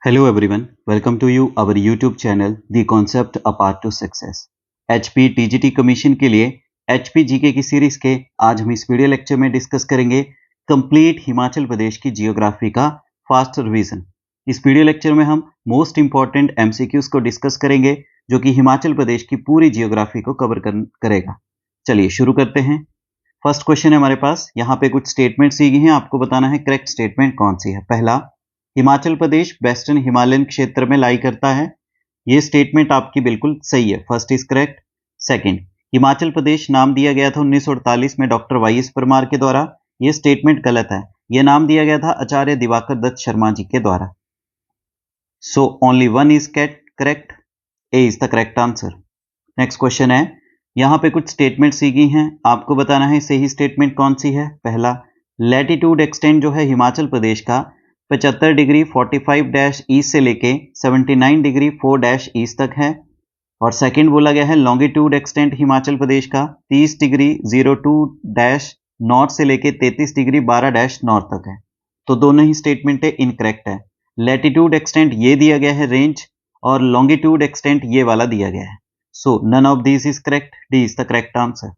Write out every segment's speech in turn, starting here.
Hello everyone, welcome to you our YouTube channel The Concept A Path to Success। HP TGT commission के लिए HP GK की series के आज हम इस वीडियो लेक्चर में डिस्कस करेंगे कंप्लीट हिमाचल प्रदेश की जियोग्राफी का फास्ट रिवीजन। इस वीडियो लेक्चर में हम मोस्ट इंपॉर्टेंट MCQs को डिस्कस करेंगे जो कि हिमाचल प्रदेश की पूरी जियोग्राफी को कवर करेगा। चलिए शुरू करते हैं। फर्स्ट क्वेश्चन है हमारे पास, यहाँ पे कुछ स्टेटमेंट दी गई हैं, आपको बताना है करेक्ट स्टेटमेंट कौन सी है। पहला, हिमाचल प्रदेश वेस्टर्न हिमालयन क्षेत्र में लाई करता है। ये स्टेटमेंट आपकी बिल्कुल सही है, first is correct. Second, Himachal Pradesh नाम दिया गया था 1948 में डॉक्टर वाई.एस. परमार के द्वारा। ये स्टेटमेंट गलत है, यह नाम दिया गया था आचार्य दिवाकर दत्त शर्मा जी के द्वारा। सो only one is correct, A is the correct answer. Next question है, यहाँ पे कुछ स्टेटमेंट दी गई हैं, आपको बताना है सही स्टेटमेंट कौन सी है। पहला, लैटिट्यूड एक्सटेंड जो है हिमाचल प्रदेश का 75 डिग्री 45 ईस्ट से लेके 79 डिग्री 4 ईस्ट तक है। और सेकंड बोला गया है लॉन्गिट्यूड एक्सटेंट हिमाचल प्रदेश का 30 डिग्री 02 नॉर्थ से लेके 33 डिग्री 12 नॉर्थ तक है। तो दोनों ही स्टेटमेंट इनकरेक्ट है। लैटिट्यूड एक्सटेंट ये दिया गया है रेंज, और लॉन्गिट्यूड एक्सटेंट ये वाला दिया गया है। So none of this is correct, D is the correct answer.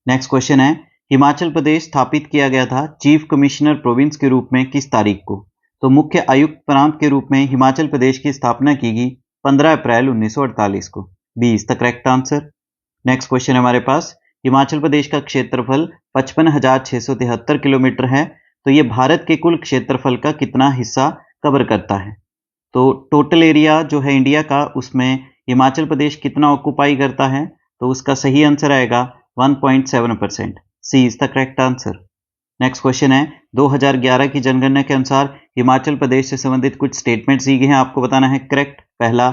Next question है, हिमाचल प्रदेश स्थापित किया गया था चीफ कमिश्नर प्रोविंस के रूप में किस तारीख को। तो मुख्य आयुक्त प्रांत के रूप में हिमाचल प्रदेश की स्थापना की गई 15 अप्रैल 1948 को, B is the correct answer. Next question है हमारे पास, हिमाचल प्रदेश का क्षेत्रफल 55,673 किलोमीटर है, तो ये भारत के कुल क्षेत्रफल का कितना हिस्सा कवर करता है। तो टोटल एरिया जो है इंडिया का, उसमें हिमाचल प्रदेश कितना ऑक्युपाई करता है, तो उसका सही आंसर आएगा 1.7%, C is the correct answer. Next question है, 2011 की जनगणना के अनुसार हिमाचल प्रदेश से संबंधित कुछ स्टेटमेंट्स दी गई हैं, आपको बताना है करेक्ट। पहला,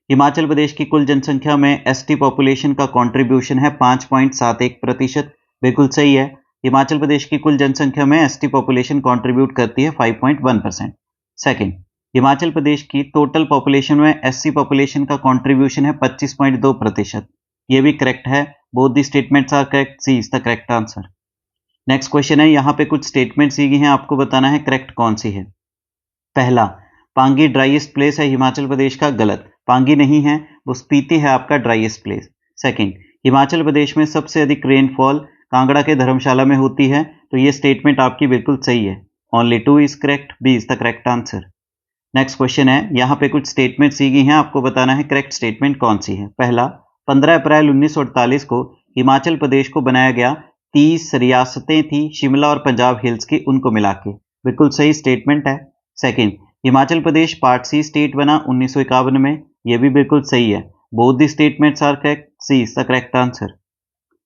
हिमाचल प्रदेश की कुल जनसंख्या में एसटी पॉपुलेशन का कंट्रीब्यूशन है 5.71%, बिल्कुल सही है। हिमाचल प्रदेश की कुल जनसंख्या में एसटी पॉपुलेशन कंट्रीब्यूट करती है 5.1%। सेकंड, हिमाचल प्रदेश की टोटल पॉपुलेशन में एससी पॉपुलेशन का कंट्रीब्यूशन है 25.2%, ये भी करेक्ट है। Both the statements are correct, C is the correct answer. Next question है, यहाँ पे कुछ स्टेटमेंट्स दी गई हैं, आपको बताना है करेक्ट कौन सी है। पहला, पांगी ड्राइएस्ट प्लेस है हिमाचल प्रदेश का, गलत, पांगी नहीं है, वो स्पीति है आपका driest place. Second, Himachal Pradesh में सबसे अधिक रेनफॉल कांगड़ा के धर्मशाला में होती है, तो ये स्टेटमेंट आपकी बिल्कुल सही है, only 2 is correct, B is the correct answer. Next question है, यहाँ पे कुछ स्टेटमेंट दी गई हैं, आपको बताना है करेक्ट स्टेटमेंट कौन सी है। पहला, 15 अप्रैल 1948 को हिमाचल प्रदेश को बनाया गया, 30 रियासतें थी शिमला और पंजाब हिल्स की, उनको मिला के, बिल्कुल सही स्टेटमेंट है। Second, Himachal Pradesh part C state बना 1951 में, यह भी बिल्कुल सही है। Both the statements are correct, C is the correct answer.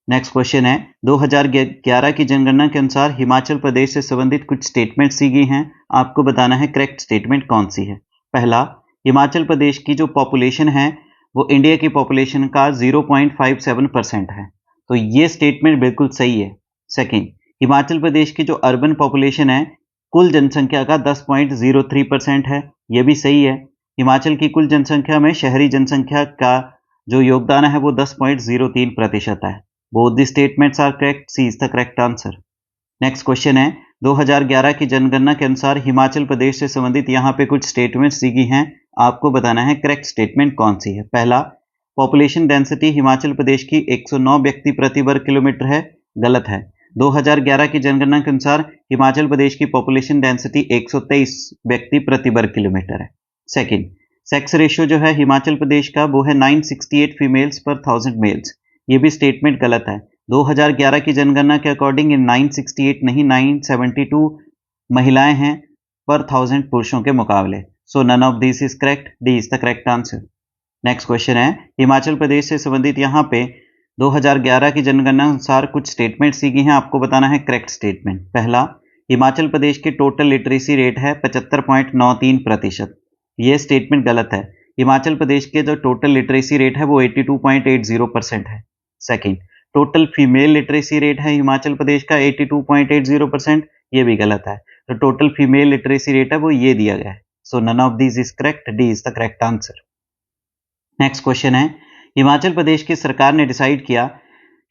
Next question है, 2011 की जनगणना के अनुसार हिमाचल प्रदेश से संबंधित कुछ स्टेटमेंट्स दी गई हैं, आपको बताना है करेक्ट स्टेटमेंट कौन सी है। पहला, हिमाचल प्रदेश की जो पॉपुलेशन है वो इंडिया की पॉपुलेशन का 0.57% है, तो ये स्टेटमेंट बिल्कुल सही है। सेकंड, हिमाचल प्रदेश की जो अर्बन पॉपुलेशन है कुल जनसंख्या का 10.03% है, यह भी सही है। हिमाचल की कुल जनसंख्या में शहरी जनसंख्या का जो योगदान है वो 10.03% है। Both the statements are correct, C is the correct answer. Next question है, 2011 की जनगणना के अनुसार हिमाचल प्रदेश से संबंधित यहाँ पे कुछ स्टेटमेंट्स दी गई हैं, आपको बताना है करेक्ट स्टेटमेंट कौन सी है। पहला, पॉपुलेशन डेंसिटी हिमाचल प्रदेश की 109 व्यक्ति प्रति वर्ग किलोमीटर है, गलत है। 2011 की जनगणना के अनुसार हिमाचल प्रदेश की पॉपुलेशन डेंसिटी 123 व्यक्ति प्रति वर्ग किलोमीटर है। सेकंड, सेक्स रेशियो जो है हिमाचल प्रदेश का वो है 968 फीमेल्स पर 1000 मेल्स, ये भी स्टेटमेंट गलत है। 2011 की जनगणना के अकॉर्डिंग 968 नहीं 972 महिलाएं हैं पर 1000 पुरुषों के मुकाबले। So none of this is correct, D is the correct answer. Next question है, हिमाचल प्रदेश से संबंधित यहाँ पे 2011 की जनगणना अनुसार कुछ स्टेटमेंट्स दी गई हैं, आपको बताना है करेक्ट स्टेटमेंट। पहला, हिमाचल प्रदेश की टोटल लिटरेसी रेट है 75.93%, ये स्टेटमेंट गलत है। हिमाचल प्रदेश के जो टोटल लिटरेसी रेट है वो 82.80% है। Second, total female literacy rate है हिमाचल प्रदेश का 82.80%, ये भी गलत है। तो टोटल फीमेल लिटरेसी रेट है वो ये दिया गया है। So none of this is correct, D is the correct answer. Next question है, हिमाचल प्रदेश की सरकार ने डिसाइड किया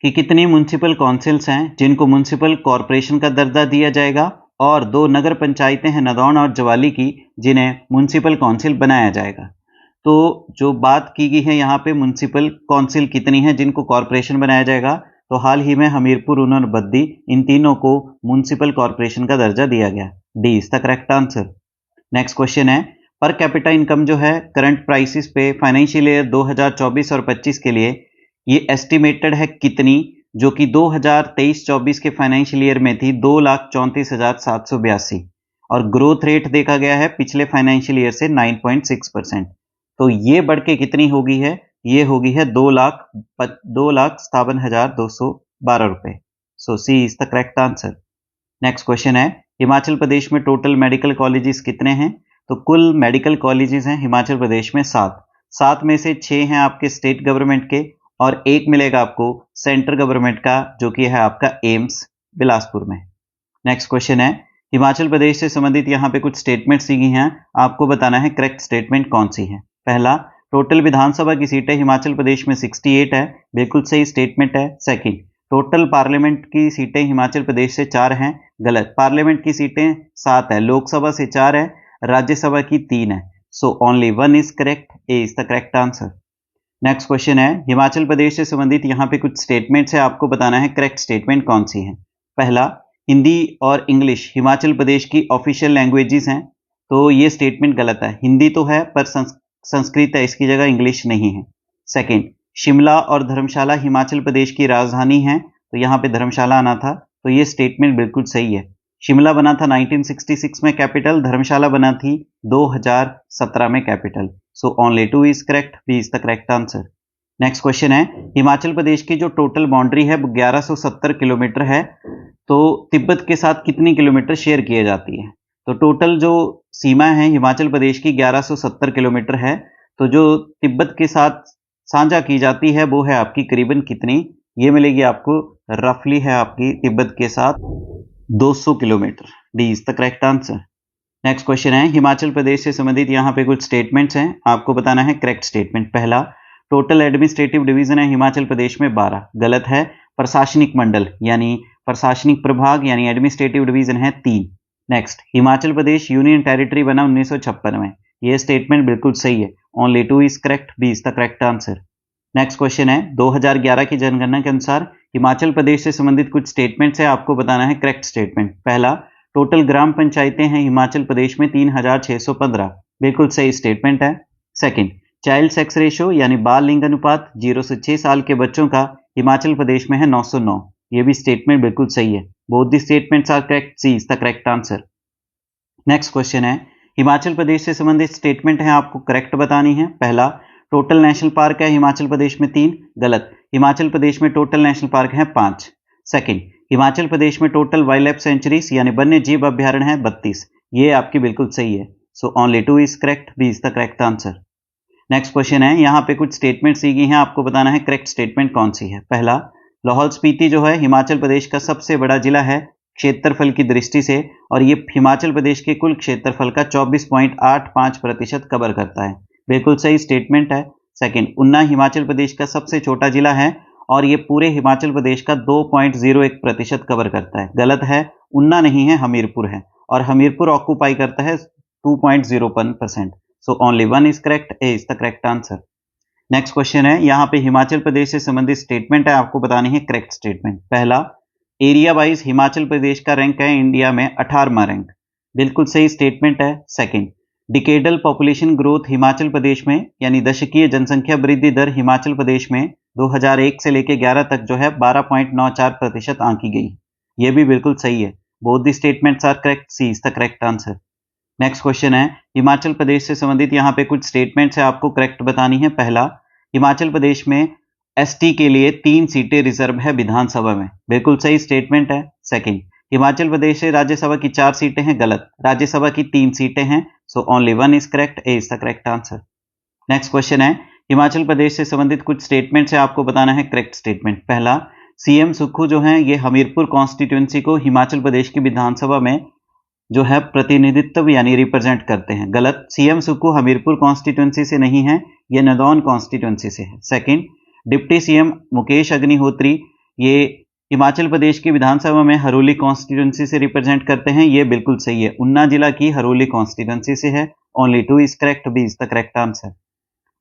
कि कितनी म्युनिसिपल काउंसिल्स हैं जिनको म्युनिसिपल कॉरपोरेशन का दर्जा दिया जाएगा और 2 नगर पंचायतें हैं नदौन और ज्वाली की, जिन्हें म्युनिसिपल काउंसिल बनाया जाएगा। तो जो बात की गई है यहाँ पे म्युनिसिपल काउंसिल कितनी है जिनको कॉरपोरेशन बनाया जाएगा, तो हाल ही में हमीरपुर, ऊना और बद्दी, इन तीनों को म्युनिसिपल कॉरपोरेशन का दर्जा दिया गया। D is the correct answer. Next question है, पर कैपिटा इनकम जो है करंट प्राइसेस पे फाइनेंशियल ईयर 2024 और 25 के लिए ये एस्टिमेटेड है कितनी, जो कि 2023-24 के फाइनेंशियल ईयर में थी 2,34,782 और ग्रोथ रेट देखा गया है पिछले फाइनेंशियल ईयर से 9.6%। तो ये बढ़ के कितनी होगी है, ये होगी है 2,57,212 रुपए। So C is the correct answer. Next question है, हिमाचल प्रदेश में टोटल मेडिकल कॉलेजेस कितने हैं, तो कुल मेडिकल कॉलेजेस हैं हिमाचल प्रदेश में 7 में से 6 हैं आपके स्टेट गवर्नमेंट के और 1 मिलेगा आपको सेंट्रल गवर्नमेंट का, जो कि है आपका एम्स बिलासपुर में। नेक्स्ट क्वेश्चन है, हिमाचल प्रदेश से संबंधित यहाँ पे कुछ स्टेटमेंट्स दी गई हैं, आपको बताना है करेक्ट स्टेटमेंट कौन सी है। पहला, टोटल विधानसभा की सीटें हिमाचल प्रदेश में 68 है, बिल्कुल सही स्टेटमेंट है। सेकंड, टोटल पार्लियामेंट की सीटें हिमाचल प्रदेश से 4 हैं, गलत। पार्लियामेंट की सीटें 7 है, लोकसभा से 4 है, राज्यसभा की 3 है। So only 1 is correct, A is the correct answer. Next question है, हिमाचल प्रदेश से संबंधित यहाँ पे कुछ स्टेटमेंट्स है, आपको बताना है करेक्ट स्टेटमेंट कौन सी है। पहला, हिंदी और इंग्लिश हिमाचल प्रदेश की ऑफिशियल लैंग्वेजेस हैं, तो ये स्टेटमेंट गलत है। हिंदी तो है पर संस्कृत है, इसकी जगह इंग्लिश नहीं है। सेकंड, शिमला और धर्मशाला हिमाचल प्रदेश की राजधानी है, तो यहाँ पे धर्मशाला आना था, तो ये स्टेटमेंट बिल्कुल सही है। शिमला बना था 1966 में कैपिटल, धर्मशाला बना थी 2017 में capital. So only 2 is correct, B is the correct answer. Next question है, हिमाचल प्रदेश की जो टोटल बाउंड्री है वो 1170 किलोमीटर है, तो तिब्बत के साथ कितनी किलोमीटर शेयर किए जाती है, तो टोटल जो सीमा है हिमाचल प्रदेश की 1170 किलोमीटर है, तो जो तिब्बत के साथ साझा की जाती है वो है आपकी करीबन कितनी, ये मिलेगी आपको रफली है आपकी तिब्बत के साथ 200 kilometre. D is the correct answer. Next question है, हिमाचल प्रदेश से संबंधित यहाँ पे कुछ स्टेटमेंट्स हैं, आपको बताना है करेक्ट स्टेटमेंट। पहला, टोटल एडमिनिस्ट्रेटिव डिवीजन है हिमाचल प्रदेश में 12, गलत है। प्रशासनिक मंडल यानी प्रशासनिक प्रभाग यानी एडमिनिस्ट्रेटिव डिवीजन है 3। Next, Himachal Pradesh union territory बना 1956 में, यह स्टेटमेंट बिल्कुल सही है। Only 2 is correct, B is the correct answer. Next question है, 2011 की जनगणना के अनुसार हिमाचल प्रदेश से संबंधित कुछ स्टेटमेंट्स है, आपको बताना है करेक्ट स्टेटमेंट। पहला, टोटल ग्राम पंचायतें हैं हिमाचल प्रदेश में 3615, बिल्कुल सही स्टेटमेंट है। सेकंड, चाइल्ड सेक्स रेशो यानी बाल लिंग अनुपात 0 से 6 साल के बच्चों का हिमाचल प्रदेश में है 909, ये भी स्टेटमेंट बिल्कुल सही है। Both the statements are correct, C is the correct answer. Next question है, हिमाचल प्रदेश से संबंधित स्टेटमेंट है, आपको करेक्ट बतानी है। पहला, टोटल नेशनल पार्क है हिमाचल प्रदेश में 3, गलत। हिमाचल प्रदेश में टोटल नेशनल पार्क है 5। सेकंड, हिमाचल प्रदेश में टोटल वाइल्ड लाइफ सेंचुरीज यानी वन्य जीव अभ्यारण्य है 32, ये आपकी बिल्कुल सही है। So only 2 is correct, B is the correct answer. Next question है, यहाँ पे कुछ स्टेटमेंट्स दी गई हैं, आपको बताना है करेक्ट स्टेटमेंट कौन सी है। पहला, लाहौल स्पीति जो है हिमाचल प्रदेश का सबसे बड़ा जिला है क्षेत्रफल की दृष्टि से, और ये हिमाचल प्रदेश के कुल क्षेत्रफल का 24.85% कवर करता है, बिल्कुल सही स्टेटमेंट है। सेकंड, ऊना हिमाचल प्रदेश का सबसे छोटा जिला है और ये पूरे हिमाचल प्रदेश का 2.01% कवर करता है, गलत है। ऊना नहीं है, हमीरपुर है, और हमीरपुर ऑक्यूपाई करता है 2.01%। सो only 1 is correct, A is the correct answer. Next question है, यहाँ पे हिमाचल प्रदेश से संबंधित स्टेटमेंट है, आपको बतानी है करेक्ट स्टेटमेंट। पहला, एरिया वाइज हिमाचल प्रदेश का रैंक है इंडिया में 18वां रैंक, बिल्कुल सही स्टेटमेंट है। Second, decadal population growth Himachal Pradesh में यानी दशकीय जनसंख्या वृद्धि दर हिमाचल प्रदेश में 2001 से लेकर 11 तक जो है 12.94% आंकी गई, यह भी बिल्कुल सही है। Both the statements are correct, C is the correct answer. Next question है, हिमाचल प्रदेश से संबंधित यहाँ पे कुछ स्टेटमेंट्स है, आपको करेक्ट बतानी है। पहला, हिमाचल प्रदेश में एसटी के लिए 3 सीटें रिजर्व है विधानसभा में, बिल्कुल सही स्टेटमेंट है। सेकंड, हिमाचल प्रदेश से राज्यसभा की 4 सीटें हैं, गलत। राज्यसभा की 3 सीटें हैं, सो only 1 is correct, A is the correct answer. Next question है, हिमाचल प्रदेश से संबंधित कुछ स्टेटमेंट्स है, आपको बताना है करेक्ट स्टेटमेंट। पहला, सीएम सुक्खू जो है ये हमीरपुर कॉन्स्टिट्यूंसी को हिमाचल प्रदेश की विधानसभा में जो है प्रतिनिधित्व यानी रिप्रेजेंट करते हैं, गलत। सीएम सुक्खू हमीरपुर कॉन्स्टिट्यूंसी से नहीं है, ये नदौन कॉन्स्टिट्यूंसी से है। Second, deputy CM Mukesh Agnihotri ये हिमाचल प्रदेश की विधानसभा में हरोली कॉन्स्टिट्यूंसी से रिप्रेजेंट करते हैं, ये बिल्कुल सही है। ऊना जिला की हरोली कॉन्स्टिट्यूंसी से है। Only 2 is correct, B is the correct answer.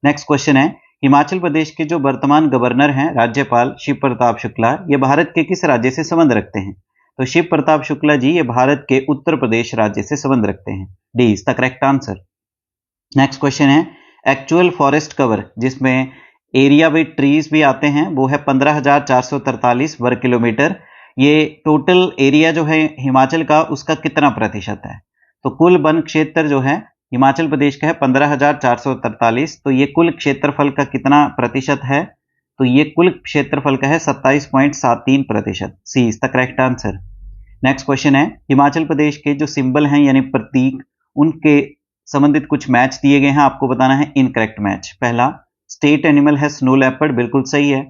Next question है, हिमाचल प्रदेश के जो वर्तमान गवर्नर हैं राज्यपाल शिव प्रताप शुक्ला, ये भारत के किस राज्य से संबंध रखते हैं? तो शिव प्रताप शुक्ला जी ये भारत के उत्तर प्रदेश राज्य से संबंध रखते हैं। D is the correct answer. Next question है, एक्चुअल फॉरेस्ट कवर जिसमें एरिया विद ट्रीज भी आते हैं वो है 15,443 वर्ग किलोमीटर। ये टोटल एरिया जो है हिमाचल का उसका कितना प्रतिशत है? तो कुल वन क्षेत्र जो है हिमाचल प्रदेश का है 15,443, तो ये कुल क्षेत्रफल का कितना प्रतिशत है? तो ये कुल क्षेत्रफल का है 27.73%। C is the correct answer. Next question है, हिमाचल प्रदेश के जो सिंबल हैं यानी प्रतीक, उनके संबंधित कुछ मैच दिए गए हैं, आपको बताना है इनकरेक्ट मैच। पहला, स्टेट एनिमल है स्नो लेपर्ड, बिल्कुल सही है।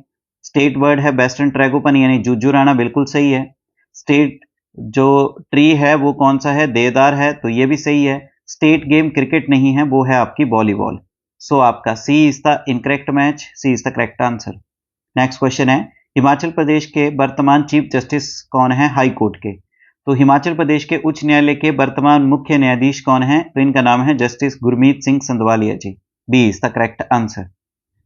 स्टेट बर्ड है वेस्टर्न ट्रैगोपन यानी जुजुराना, बिल्कुल सही है। स्टेट जो ट्री है वो कौन सा है? देवदार है, तो ये भी सही है। स्टेट गेम क्रिकेट नहीं है, वो है आपकी वॉलीबॉल। सो आपका C is the incorrect match, C is the correct answer. Next question है, हिमाचल प्रदेश के वर्तमान चीफ जस्टिस कौन है हाई कोर्ट के? तो हिमाचल प्रदेश के उच्च न्यायालय के वर्तमान मुख्य न्यायाधीश कौन है? तो इनका नाम है justice Gurmeet Singh Sandhawalia ji. B is the correct answer.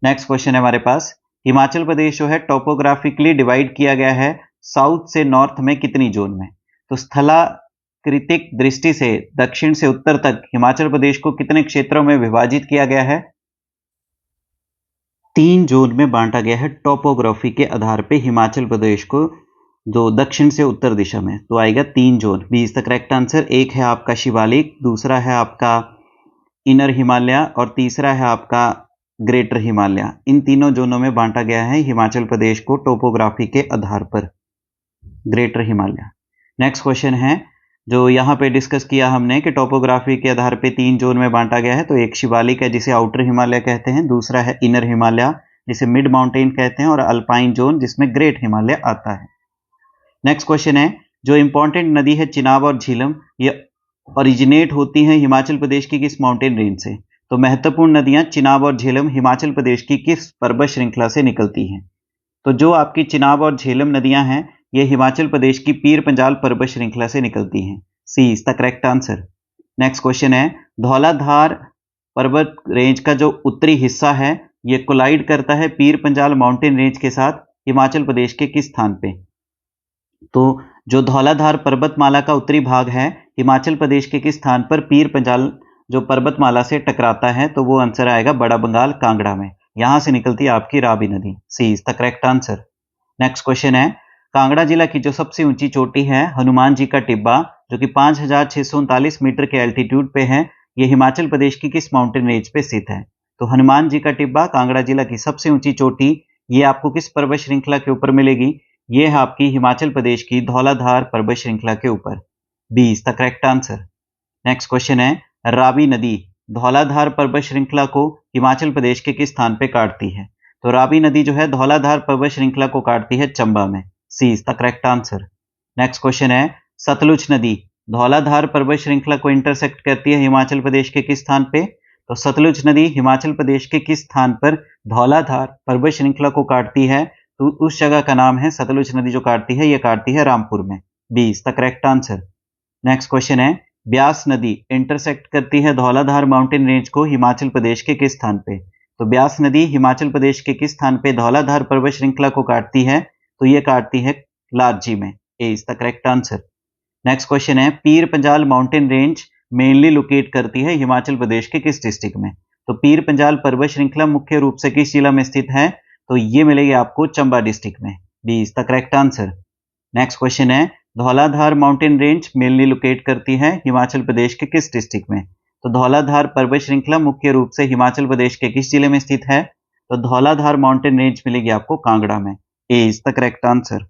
Next question है हमारे पास, हिमाचल प्रदेश जो है टोपोग्राफिकली डिवाइड किया गया है साउथ से नॉर्थ में कितनी जोन में? तो स्थलाकृतिक दृष्टि से दक्षिण से उत्तर तक हिमाचल प्रदेश को कितने क्षेत्रों में विभाजित किया गया है? 3 जोन में बांटा गया है टोपोग्राफी के आधार पे हिमाचल प्रदेश को, जो दक्षिण से उत्तर दिशा में, तो आएगा 3 zone. B is the correct answer. एक है आपका शिवालिक, दूसरा है आपका इनर हिमालय और तीसरा है आपका ग्रेटर हिमालय। इन तीनों जोनों में बांटा गया है हिमाचल प्रदेश को टोपोग्राफी के आधार पर, ग्रेटर हिमालय। नेक्स्ट क्वेश्चन है, जो यहाँ पे डिस्कस किया हमने कि टोपोग्राफी के आधार पे 3 जोन में बांटा गया है, तो एक शिवालिक है जिसे आउटर हिमालय कहते हैं, दूसरा है इनर हिमालय जिसे मिड माउंटेन कहते हैं, और अल्पाइन जोन जिसमें ग्रेट हिमालय आता है। नेक्स्ट क्वेश्चन है, जो इंपॉर्टेंट नदी है चिनाब और झीलम, ये ओरिजिनेट होती हैं हिमाचल प्रदेश की किस माउंटेन रेंज से? तो महत्वपूर्ण नदियां चिनाब और झेलम हिमाचल प्रदेश की किस पर्वत श्रृंखला से निकलती हैं? तो जो आपकी चिनाब और झेलम नदियां हैं ये हिमाचल प्रदेश की पीर पंजाल पर्वत श्रृंखला से निकलती हैं। C is the correct answer. Next question है, धौलाधार पर्वत रेंज का जो उत्तरी हिस्सा है ये कोलाइड करता है पीर पंजाल माउंटेन रेंज के साथ हिमाचल प्रदेश के किस स्थान पे? तो जो धौलाधार पर्वतमाला का उत्तरी भाग है हिमाचल प्रदेश के किस स्थान पर पीर पंजाल जो पर्वतमाला से टकराता है? तो वो आंसर आएगा बड़ा बंगाल कांगड़ा में, यहां से निकलती है आपकी रावी नदी। C is the correct answer. Next question है, कांगड़ा जिला की जो सबसे ऊंची चोटी है हनुमान जी का टिब्बा, जो कि 5,639 मीटर के एल्टीट्यूड पे है, ये हिमाचल प्रदेश की किस माउंटेन रेंज पे स्थित है? तो हनुमान जी का टिब्बा कांगड़ा जिला की सबसे ऊंची चोटी, ये आपको किस पर्वत श्रृंखला के ऊपर मिलेगी? ये है आपकी हिमाचल प्रदेश की धौलाधार पर्वत श्रृंखला के ऊपर। B is the correct answer. Next question है, रावी नदी धौलाधार पर्वत श्रृंखला को हिमाचल प्रदेश के किस स्थान पे काटती है? तो रावी नदी जो है धौलाधार पर्वत श्रृंखला को काटती है चंबा में। C is the correct answer. Next question है, सतलुज नदी धौलाधार पर्वत श्रृंखला को इंटरसेक्ट करती है हिमाचल प्रदेश के किस स्थान पे? तो सतलुज नदी हिमाचल प्रदेश के किस स्थान पर धौलाधार पर्वत श्रृंखला को काटती है? तो उस जगह का नाम है, सतलुज नदी जो काटती है ये काटती है रामपुर में। B is the correct answer. Next question है, ब्यास नदी इंटरसेक्ट करती है धौलाधार माउंटेन रेंज को हिमाचल प्रदेश के किस स्थान पे? तो ब्यास नदी हिमाचल प्रदेश के किस स्थान पे धौलाधार पर्वत श्रृंखला को काटती है? तो ये काटती है लारजी में। A is the correct answer. Next question है, Pir Panjal mountain range mainly locate करती है हिमाचल प्रदेश के किस डिस्ट्रिक्ट में? तो पीर पंजाल पर्वत श्रृंखला मुख्य रूप से किस जिला में स्थित है? तो ये मिलेगी आपको चंबा डिस्ट्रिक्ट में। B is the correct answer. Next question है, Dhauladhar mountain range mainly locate करती है हिमाचल प्रदेश के किस डिस्ट्रिक्ट में? तो धौलाधार पर्वत श्रृंखला मुख्य रूप से हिमाचल प्रदेश के किस जिले में स्थित है? तो धौलाधार माउंटेन रेंज मिलेगी आपको कांगड़ा में। A is the correct answer.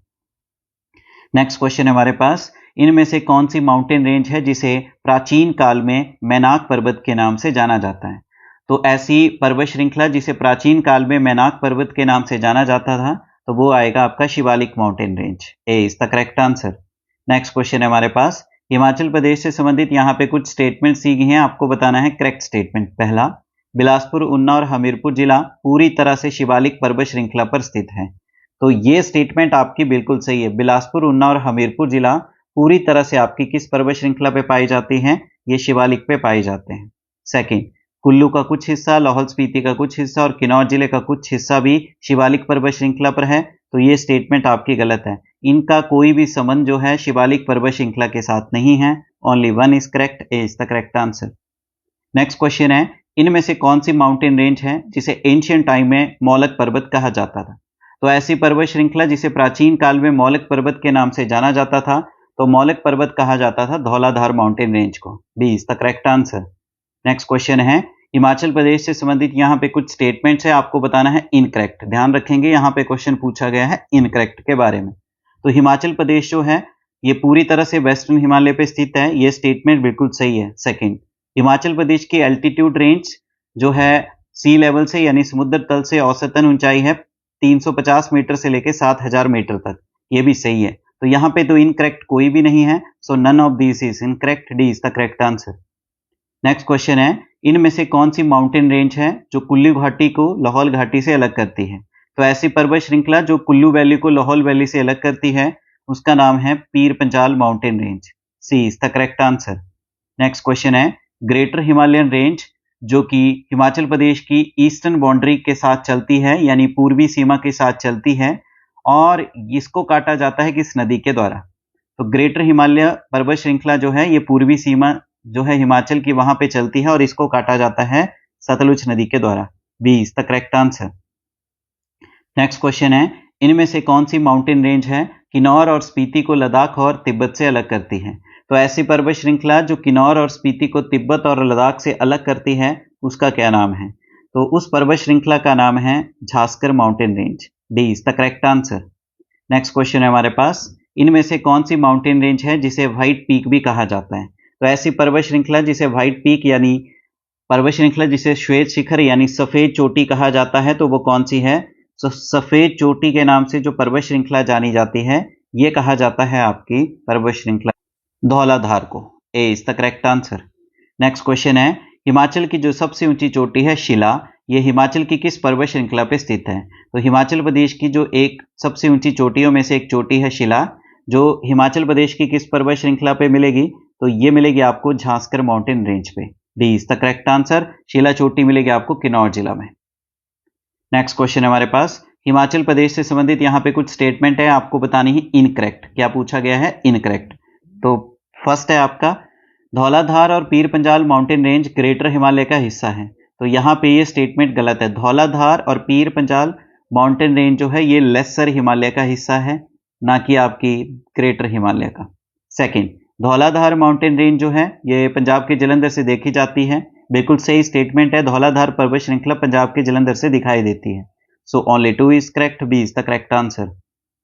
Next question है हमारे पास, इनमें से कौन सी माउंटेन रेंज है जिसे प्राचीन काल में मैनाक पर्वत के नाम से जाना जाता है? तो ऐसी पर्वत श्रृंखला जिसे प्राचीन काल में मैनाक पर्वत के नाम से जाना जाता था तो वो आएगा आपका Shivalik mountain range. A is the correct answer. Next question है हमारे पास, हिमाचल प्रदेश से संबंधित यहाँ पे कुछ स्टेटमेंट सीखे हैं, आपको बताना है करेक्ट स्टेटमेंट। पहला, बिलासपुर, ऊना और हमीरपुर जिला पूरी तरह से शिवालिक पर्वत श्रृंखला पर स्थित है। तो ये स्टेटमेंट आपकी बिल्कुल सही है। बिलासपुर, उन्ना और हमीरपुर जिला पूरी तरह से आपकी किस पर्वत श्रृंखला पे पाई जाती हैं? ये शिवालिक पे पाए जाते हैं। सेकंड, कुल्लू का कुछ हिस्सा, लाहौल स्पीति का कुछ हिस्सा और किन्नौर जिले का कुछ हिस्सा भी शिवालिक पर्वत श्रृंखला पर है। तो ये स्टेटमेंट आपकी गलत है। इनका कोई भी संबंध जो है शिवालिक पर्वत श्रृंखला के साथ नहीं है। Only one is correct, A is the correct answer. Next question है, इनमें से कौन सी माउंटेन रेंज है जिसे एंशियंट टाइम में मौलक पर्वत कहा जाता था? तो ऐसी पर्वत श्रृंखला जिसे प्राचीन काल में मौलक पर्वत के नाम से जाना जाता था, तो मौलक पर्वत कहा जाता था धौलाधार माउंटेन रेंज को। B is the correct answer. Next question है, हिमाचल प्रदेश से संबंधित यहाँ पे कुछ स्टेटमेंट्स है, आपको बताना है इनकरेक्ट। ध्यान रखेंगे, यहाँ पे क्वेश्चन पूछा गया है इनकरेक्ट के बारे में। तो हिमाचल प्रदेश जो है ये पूरी तरह से वेस्टर्न हिमालय पे स्थित है, ये स्टेटमेंट बिल्कुल सही है। सेकंड, हिमाचल प्रदेश की एल्टीट्यूड रेंज जो है सी लेवल से यानी समुद्र तल से औसतन ऊंचाई है 350 मीटर से लेकर 7000 मीटर तक, ये भी सही है। तो यहाँ पे तो इनकरेक्ट कोई भी नहीं है, so none of this is incorrect, D is the correct answer. Next question है, इनमें से कौन सी माउंटेन रेंज है जो कुल्लू घाटी को लाहौल घाटी से अलग करती है? तो ऐसी पर्वत श्रृंखला जो कुल्लू वैली को लाहौल वैली से अलग करती है उसका नाम है Pir Panjal mountain range. C is the correct answer. Next question है, ग्रेटर हिमालयन रेंज जो कि हिमाचल प्रदेश की ईस्टर्न बाउंड्री के साथ चलती है यानी पूर्वी सीमा के साथ चलती है और इसको काटा जाता है किस नदी के द्वारा? तो ग्रेटर हिमालय पर्वत श्रृंखला जो है ये पूर्वी सीमा जो है हिमाचल की वहां पे चलती है और इसको काटा जाता है सतलुज नदी के द्वारा। B is the correct answer. Next question है, इनमें से कौन सी माउंटेन रेंज है किन्नौर और स्पीति को लद्दाख और तिब्बत से अलग करती है? तो ऐसी पर्वत श्रृंखला जो किन्नौर और स्पीति को तिब्बत और लद्दाख से अलग करती है उसका क्या नाम है? तो उस पर्वत श्रृंखला का नाम है Zanskar mountain range. D is the correct answer. Next question है हमारे पास, इनमें से कौन सी माउंटेन रेंज है जिसे व्हाइट पीक भी कहा जाता है? तो ऐसी पर्वत श्रृंखला जिसे व्हाइट पीक यानी पर्वत श्रृंखला जिसे श्वेत शिखर यानी सफेद चोटी कहा जाता है तो वो कौन सी है? तो सफेद चोटी के नाम से जो पर्वत श्रृंखला जानी जाती है ये कहा जाता है आपकी पर्वत श्रृंखला धौलाधार को। A is the correct answer. Next question है, हिमाचल की जो सबसे ऊंची चोटी है शिला, ये हिमाचल की किस पर्वत श्रृंखला पे स्थित है? तो हिमाचल प्रदेश की जो एक सबसे ऊंची चोटियों में से एक चोटी है शिला, जो हिमाचल प्रदेश की किस पर्वत श्रृंखला पे मिलेगी? तो ये मिलेगी आपको झांसकर माउंटेन रेंज पे। D is the correct answer. शिला चोटी मिलेगी आपको किन्नौर जिला में। नेक्स्ट क्वेश्चन है हमारे पास, हिमाचल प्रदेश से संबंधित यहाँ पे कुछ स्टेटमेंट है, आपको बतानी है इनकरेक्ट। क्या पूछा गया है? इनकरेक्ट। तो फर्स्ट है आपका, धौलाधार और पीर Panjal mountain range greater Himalaya का हिस्सा है। तो यहाँ पे ये स्टेटमेंट गलत है। धौलाधार और पीर पंजाल माउंटेन रेंज जो है ये लेसर हिमालय का हिस्सा है, ना कि आपकी ग्रेटर हिमालय का। सेकंड, धौलाधार माउंटेन रेंज जो है ये पंजाब के जलंधर से देखी जाती है। बिल्कुल सही स्टेटमेंट है, धौलाधार पर्वत श्रृंखला पंजाब के जलंधर से दिखाई देती है। So only 2 is correct, B is the correct answer.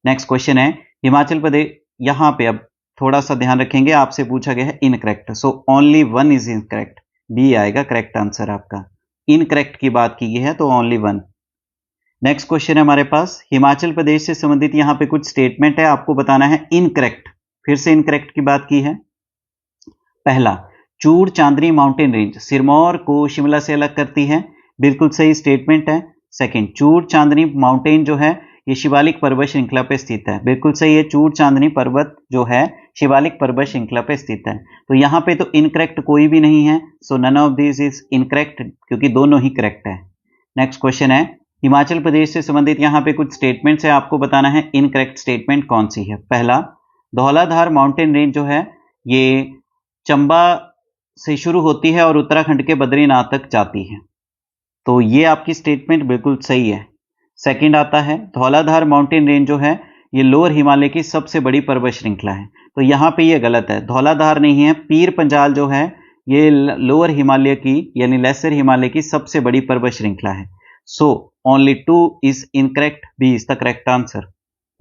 Next question है, हिमाचल प्रदेश, यहाँ पे अब थोड़ा सा ध्यान रखेंगे, आपसे पूछा गया है incorrect, so only 1 is incorrect, B आएगा करेक्ट आंसर आपका। इनकरेक्ट की बात की है तो ओनली 1। नेक्स्ट क्वेश्चन है हमारे पास, हिमाचल प्रदेश से संबंधित यहाँ पे कुछ स्टेटमेंट है, आपको बताना है इनकरेक्ट। फिर से इनकरेक्ट की बात की है। पहला, चूड़ चांदनी माउंटेन रेंज सिरमौर को शिमला से अलग करती है, बिल्कुल सही स्टेटमेंट है। सेकंड, चूड़ चांदनी माउंटेन जो है ये शिवालिक पर्वत श्रृंखला पे स्थित है, बिल्कुल सही है। चूड़ चांदनी पर्वत जो है शिवालिक पर्वत श्रृंखला पे स्थित है। तो यहाँ पे तो इनकरेक्ट कोई भी नहीं है, so none of this is incorrect, क्योंकि दोनों ही करेक्ट है। नेक्स्ट क्वेश्चन है, हिमाचल प्रदेश से संबंधित यहाँ पे कुछ स्टेटमेंट्स है, आपको बताना है इनकरेक्ट स्टेटमेंट कौन सी है। पहला, धौलाधार माउंटेन रेंज जो है ये चंबा से शुरू होती है और उत्तराखंड के बद्रीनाथ तक जाती है, तो ये आपकी स्टेटमेंट बिल्कुल सही है। सेकंड आता है, धौलाधार माउंटेन रेंज जो है ये लोअर हिमालय की सबसे बड़ी पर्वत श्रृंखला है, तो यहाँ पे ये गलत है, धौलाधार नहीं है। पीर पंजाल जो है ये लोअर हिमालय की यानी लेसर हिमालय की सबसे बड़ी पर्वत श्रृंखला है। So only 2 is incorrect, B is the correct answer.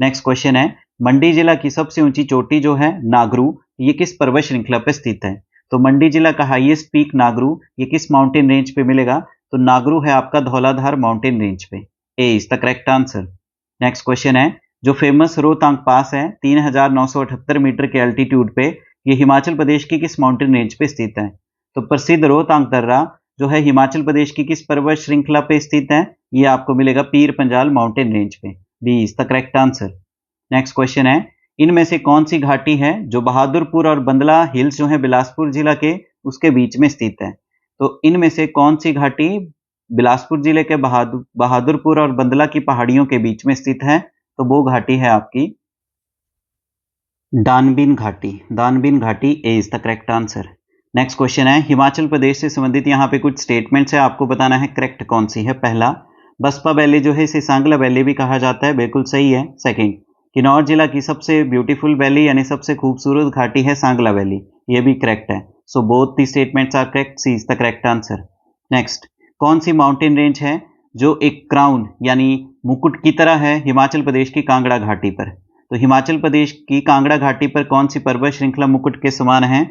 Next question है, मंडी जिला की सबसे ऊंची चोटी जो है नागरू, ये किस पर्वत श्रृंखला पर स्थित है? तो मंडी जिला का हाईएस्ट पीक नागरू ये किस माउंटेन रेंज पे मिलेगा? तो नागरू है आपका धौलाधार माउंटेन रेंज पे। A is the correct answer. Next question है, जो फेमस रोहतांग पास है 3978 मीटर के अल्टीट्यूड पे, ये हिमाचल प्रदेश की किस माउंटेन रेंज पे स्थित है? तो प्रसिद्ध रोहतांग दर्रा जो है हिमाचल प्रदेश की किस पर्वत श्रृंखला पे स्थित है? ये आपको मिलेगा पीर पंजाल माउंटेन रेंज पे। B is the correct answer. Next question है, इनमें से कौन सी घाटी है जो बहादुरपुर और बंदला हिल्स जो है बिलासपुर जिला के उसके बीच में स्थित है? तो इनमें से कौन सी घाटी बिलासपुर जिले के बहादुरपुर और बंदला की पहाड़ियों के बीच में स्थित है? तो वो घाटी है आपकी दानबीन घाटी। दानबीन घाटी A is the correct answer. Next question है, हिमाचल प्रदेश से संबंधित यहाँ पे कुछ स्टेटमेंट्स है, आपको बताना है करेक्ट कौन सी है। पहला, बसपा वैली जो है इसे सांगला वैली भी कहा जाता है, बिल्कुल सही है। सेकंड, किन्नौर जिला की सबसे ब्यूटीफुल वैली यानी सबसे खूबसूरत घाटी है सांगला वैली, ये भी करेक्ट है। So both the statements are correct, C is the correct answer. Next, कौन सी माउंटेन रेंज है जो एक क्राउन यानी मुकुट की तरह है हिमाचल प्रदेश की कांगड़ा घाटी पर? तो हिमाचल प्रदेश की कांगड़ा घाटी पर कौन सी पर्वत श्रृंखला मुकुट के समान है?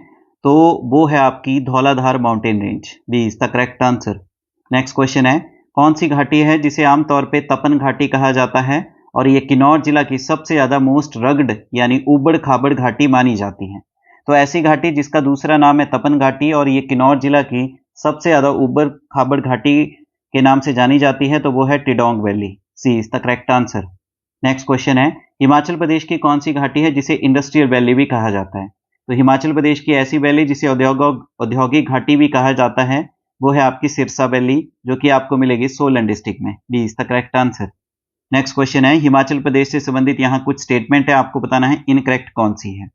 तो वो है आपकी Dhauladhar mountain range, B is the correct answer. Next question है, कौन सी घाटी है जिसे आमतौर पे तपन घाटी कहा जाता है और ये किन्नौर जिला की सबसे ज्यादा मोस्ट रग्ड यानी उबड़ खाबड़ घाटी मानी जाती है? तो ऐसी घाटी जिसका दूसरा नाम है तपन घाटी और ये किन्नौर जिला की सबसे ज्यादा उबड़ खाबड़ घाटी के नाम से जानी जाती है, तो वो है Tidong valley, C is the correct answer. Next question है, हिमाचल प्रदेश की कौन सी घाटी है जिसे इंडस्ट्रियल वैली भी कहा जाता है? तो हिमाचल प्रदेश की ऐसी वैली जिसे औद्योगिक घाटी भी कहा जाता है वो है आपकी सिरसा वैली, जो कि आपको मिलेगी सोलन डिस्ट्रिक्ट में, B is the correct answer. Next question है, हिमाचल प्रदेश से संबंधित यहाँ कुछ स्टेटमेंट है, आपको बताना है इनकरेक्ट कौन सी है।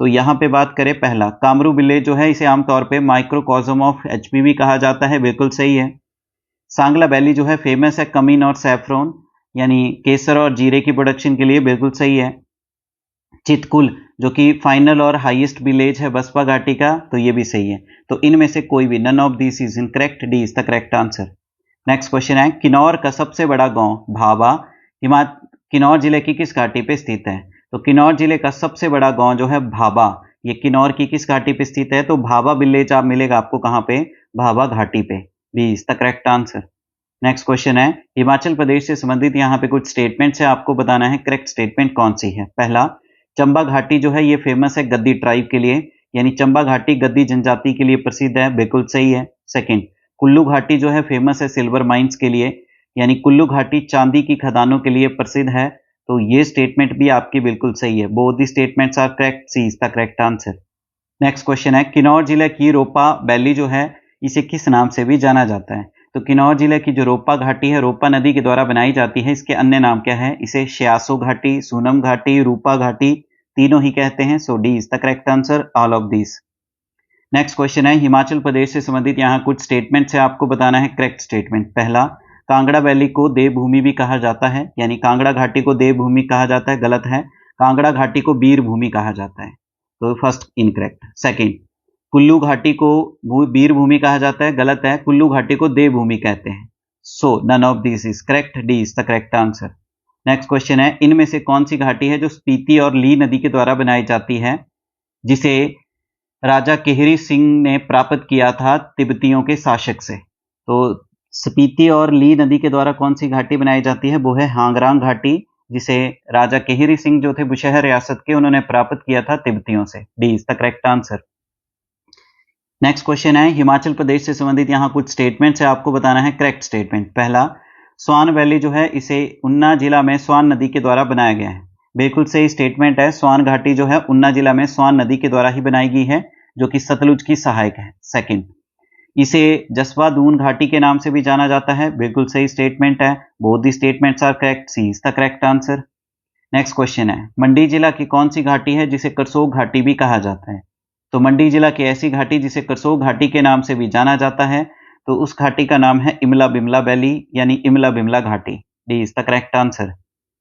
तो यहाँ पे बात करें, पहला, कामरू विलेज जो है इसे आमतौर पे माइक्रोकॉज्म ऑफ एचपीवी कहा जाता है, बिल्कुल सही है। सांगला वैली जो है फेमस है कमीन और सैफरॉन यानी केसर और जीरे की प्रोडक्शन के लिए, बिल्कुल सही है। चितकुल जो कि फाइनल और हाईएस्ट विलेज है बसपा घाटी का, तो ये भी सही है। तो इनमें से कोई भी, none of this is incorrect, D is the correct answer. Next question है, किन्नौर का सबसे बड़ा गांव भाभा किन्नौर जिले की किस घाटी पे स्थित है? तो किन्नौर जिले का सबसे बड़ा गांव जो है भाभा, ये किन्नौर की किस घाटी पे स्थित है? तो भाभा विलेज आप मिलेगा आपको कहां पे? भाभा घाटी पे, B is the correct answer. Next question है, हिमाचल प्रदेश से संबंधित यहाँ पे कुछ स्टेटमेंट्स है, आपको बताना है करेक्ट स्टेटमेंट कौन सी है। पहला, चंबा घाटी जो है ये फेमस है गद्दी ट्राइब के लिए, यानी चंबा घाटी गद्दी जनजाति के लिए प्रसिद्ध है, बिल्कुल सही है। सेकंड, कुल्लू घाटी जो है फेमस है सिल्वर माइंस के लिए, यानी कुल्लू घाटी चांदी की खदानों के लिए प्रसिद्ध है, तो ये स्टेटमेंट भी आपकी बिल्कुल सही है। Both the statements are correct, C is the correct answer. Next question है, किन्नौर जिले की रोपा वैली जो है इसे किस नाम से भी जाना जाता है? तो किन्नौर जिले की जो रोपा घाटी है रोपा नदी के द्वारा बनाई जाती है, इसके अन्य नाम क्या है? इसे श्यासो घाटी, सूनम घाटी, रूपा घाटी, तीनों ही कहते हैं। So D is the correct answer, all of this. Next question है, हिमाचल प्रदेश से संबंधित यहाँ कुछ स्टेटमेंट्स है, आपको बताना है करेक्ट स्टेटमेंट। पहला, कांगड़ा वैली को देवभूमि भी कहा जाता है, यानी कांगड़ा घाटी को देवभूमि कहा जाता है, गलत है। कांगड़ा घाटी को वीर भूमि कहा जाता है, तो फर्स्ट इनकरेक्ट। सेकंड, कुल्लू घाटी को वीर भूमि कहा जाता है, गलत है। कुल्लू घाटी को देवभूमि कहते हैं। So none of this is correct, D is the correct answer. Next question है, इनमें से कौन सी घाटी है जो स्पीति और ली नदी के द्वारा बनाई जाती है, जिसे राजा केहरी सिंह ने प्राप्त किया था तिब्बतियों के शासक से? तो स्पीति और ली नदी के द्वारा कौन सी घाटी बनाई जाती है? वो है हांगरांग घाटी, जिसे राजा केहरी सिंह जो थे बुशहर रियासत के, उन्होंने प्राप्त किया था तिब्बतियों से, D is the correct answer. Next question है, हिमाचल प्रदेश से संबंधित यहाँ कुछ स्टेटमेंट्स है, आपको बताना है करेक्ट स्टेटमेंट। पहला, स्वान वैली जो है इसे उन्ना जिला में स्वान नदी के द्वारा बनाया गया है, बिल्कुल सही स्टेटमेंट है। स्वान घाटी जो है उन्ना जिला में स्वान नदी के द्वारा ही बनाई गई है, जो कि सतलुज की सहायक है। सेकंड, इसे जसवा दून घाटी के नाम से भी जाना जाता है, बिल्कुल सही स्टेटमेंट है। Both the statements are correct, C is the correct answer. Next question है, मंडी जिला की कौन सी घाटी है जिसे करसोग घाटी भी कहा जाता है? तो मंडी जिला की ऐसी घाटी जिसे करसोग घाटी के नाम से भी जाना जाता है, तो उस घाटी का नाम है इमला बिमला वैली, यानी इमला बिमला घाटी, D is the correct answer.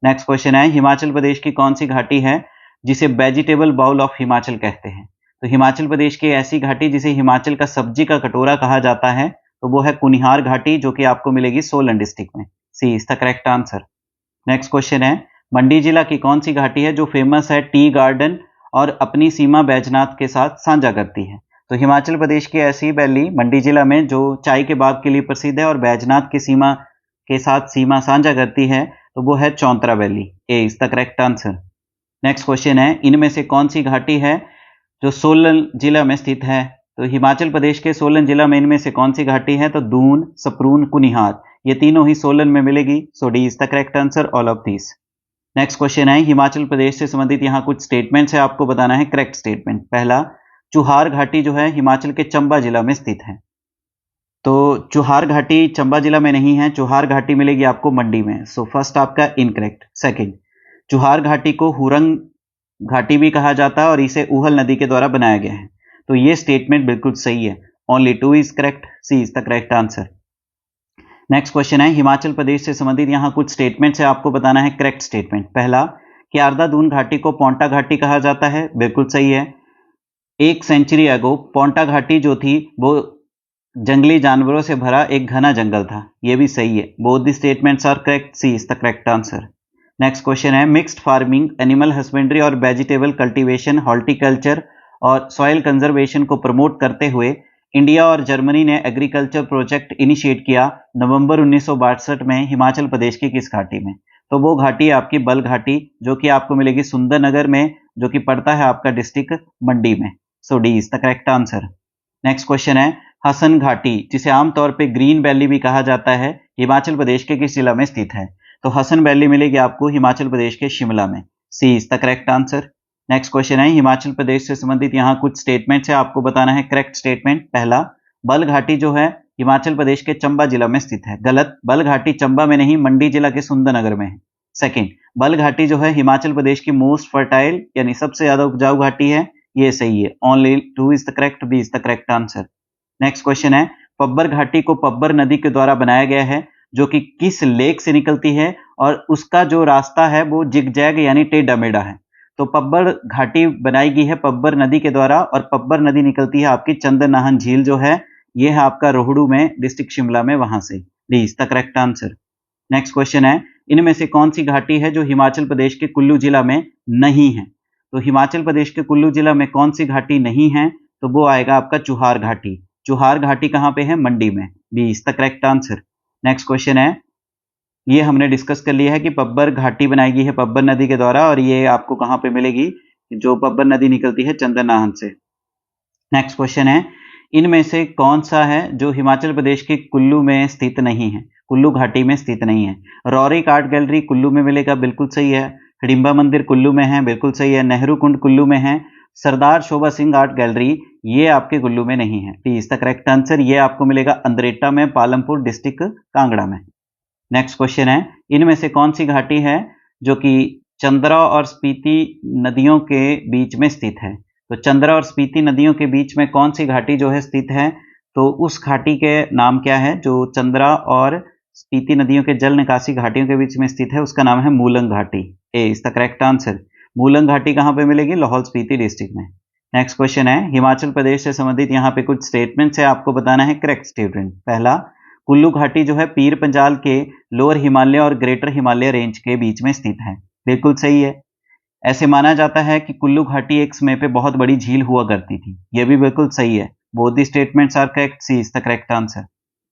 Next question है, हिमाचल प्रदेश की कौन सी घाटी है जिसे वेजिटेबल बाउल ऑफ हिमाचल कहते हैं? तो हिमाचल प्रदेश की ऐसी घाटी जिसे हिमाचल का सब्जी का कटोरा कहा जाता है, तो वो है कुनिहार घाटी, जो कि आपको मिलेगी सोलन डिस्ट्रिक्ट में, C is the correct answer. Next question है, मंडी जिला की कौन सी घाटी है जो फेमस है टी गार्डन और अपनी सीमा बैजनाथ के साथ साझा करती है? तो हिमाचल प्रदेश की ऐसी वैली मंडी जिला में जो चाय के बाग के लिए प्रसिद्ध है और बैजनाथ की सीमा के साथ सीमा साझा करती है, तो वो है Chauntra valley, A is the correct answer. Next question है, इनमें से कौन सी घाटी है जो सोलन जिला में स्थित है? तो हिमाचल प्रदेश के सोलन जिला में इनमें से कौन सी घाटी है? तो दून, सपरून, कुनिहार, ये तीनों ही सोलन में मिलेगी। So D is the correct answer, all of these. Next question है, हिमाचल प्रदेश से संबंधित यहाँ कुछ स्टेटमेंट्स है, आपको बताना है करेक्ट स्टेटमेंट। पहला, चुहार घाटी जो है हिमाचल के चंबा जिला में स्थित है। तो चुहार घाटी चंबा जिला में नहीं है, चुहार घाटी मिलेगी आपको मंडी में। सो फर्स्ट आपका इनकरेक्ट। सेकंड, चुहार घाटी को हुरंग घाटी भी कहा जाता है और इसे ऊहल नदी के द्वारा बनाया गया है। तो ये स्टेटमेंट बिल्कुल सही है। Only 2 is correct, C is the correct answer. Next question है, हिमाचल प्रदेश से संबंधित यहाँ कुछ स्टेटमेंट्स है, आपको बताना है करेक्ट स्टेटमेंट। पहला, क्यारदा दून घाटी को पोंटा घाटी कहा जाता है, बिल्कुल सही है। 1 सेंचुरी अगो पोंटा घाटी जो थी वो जंगली जानवरों से भरा एक घना जंगल था, यह भी सही है। Both the statements are correct, C is the correct answer. Next question है, मिक्स्ड फार्मिंग, एनिमल हस्बेंड्री और वेजिटेबल कल्टीवेशन, हॉर्टिकल्चर और सॉइल कंजर्वेशन को प्रमोट करते हुए इंडिया और जर्मनी ने एग्रीकल्चर प्रोजेक्ट इनिशिएट किया नवंबर 1962 में हिमाचल प्रदेश की किस घाटी में? तो वो घाटी है आपकी बल घाटी, जो कि आपको मिलेगी सुंदरनगर में, जो कि पड़ता है आपका डिस्ट्रिक्ट मंडी में। So D is the correct answer. Next question है, हसन घाटी, जिसे आमतौर पे ग्रीन वैली भी कहा जाता है, हिमाचल प्रदेश के किस जिला में स्थित है? तो हसन वैली मिलेगी आपको हिमाचल प्रदेश के शिमला में। C is the correct answer. Next question है, हिमाचल प्रदेश से संबंधित यहाँ कुछ स्टेटमेंट्स है, आपको बताना है करेक्ट स्टेटमेंट। पहला, बल घाटी जो है हिमाचल प्रदेश के चंबा जिला में स्थित है, गलत। बल घाटी चंबा में नहीं, मंडी जिला के सुंदरनगर में है। सेकंड, बल घाटी जो है हिमाचल प्रदेश की मोस्ट फर्टाइल यानी सबसे ज्यादा उपजाऊ घाटी है, ये सही है। Only 2 is the correct, B is the correct answer. Next question है, पब्बर घाटी को पब्बर नदी के द्वारा बनाया गया है, जो कि किस लेक से निकलती है और उसका जो रास्ता है वो जिगजैग यानी टेढ़ा मेढ़ा है। तो पब्बर घाटी बनाई गई है पब्बर नदी के द्वारा और पब्बर नदी निकलती है आपकी चंद्रनाहन झील जो है, ये है आपका रोहड़ू में, डिस्ट्रिक्ट शिमला में, वहां से। D is the correct answer. Next question है, इनमें से कौन सी घाटी है जो हिमाचल प्रदेश के कुल्लू जिला में नहीं है? तो हिमाचल प्रदेश के कुल्लू जिला में कौन सी घाटी नहीं है? तो वो आएगा आपका चुहार घाटी। चुहार घाटी कहां पे है? मंडी में। B is the correct answer. Next question है, ये हमने डिस्कस कर लिया है कि पब्बर घाटी बनाई गई है पब्बर नदी के द्वारा और ये आपको कहां पे मिलेगी? जो पब्बर नदी निकलती है चंद्रनाहन से। नेक्स्ट क्वेश्चन है, इनमें से कौन सा है जो हिमाचल प्रदेश के कुल्लू में स्थित नहीं है, कुल्लू घाटी में स्थित नहीं है? रौरिक आर्ट गैलरी कुल्लू में मिलेगा, बिल्कुल सही है। हिडिंबा मंदिर कुल्लू में है, बिल्कुल सही है। नेहरू कुंड कुल्लू में है। सरदार शोभा सिंह आर्ट गैलरी ये आपके कुल्लू में नहीं है। D is the correct answer. ये आपको मिलेगा अंद्रेटा में, पालमपुर डिस्ट्रिक्ट कांगड़ा में। नेक्स्ट क्वेश्चन है, इनमें से कौन सी घाटी है जो कि चंद्रा और स्पीति नदियों के बीच में स्थित है? तो चंद्रा और स्पीति नदियों के बीच में कौन सी घाटी जो है स्थित है? तो उस घाटी के नाम क्या है जो चंद्रा और स्पीति नदियों के जल निकासी घाटियों के बीच में स्थित है? उसका नाम है मूलंग घाटी। A is the correct answer. मूलंग घाटी कहां पे मिलेगी? लाहौल स्पीति डिस्ट्रिक्ट में। नेक्स्ट क्वेश्चन है, हिमाचल प्रदेश से संबंधित यहाँ पे कुछ स्टेटमेंट्स है, आपको बताना है करेक्ट स्टेटमेंट। पहला, कुल्लू घाटी जो है पीर पंजाल के लोअर हिमालय और ग्रेटर हिमालय रेंज के बीच में स्थित है, बिल्कुल सही है। ऐसे माना जाता है कि कुल्लू घाटी एक समय पे बहुत बड़ी झील हुआ करती थी, यह भी बिल्कुल सही है। Both the statements are correct, C is the correct answer.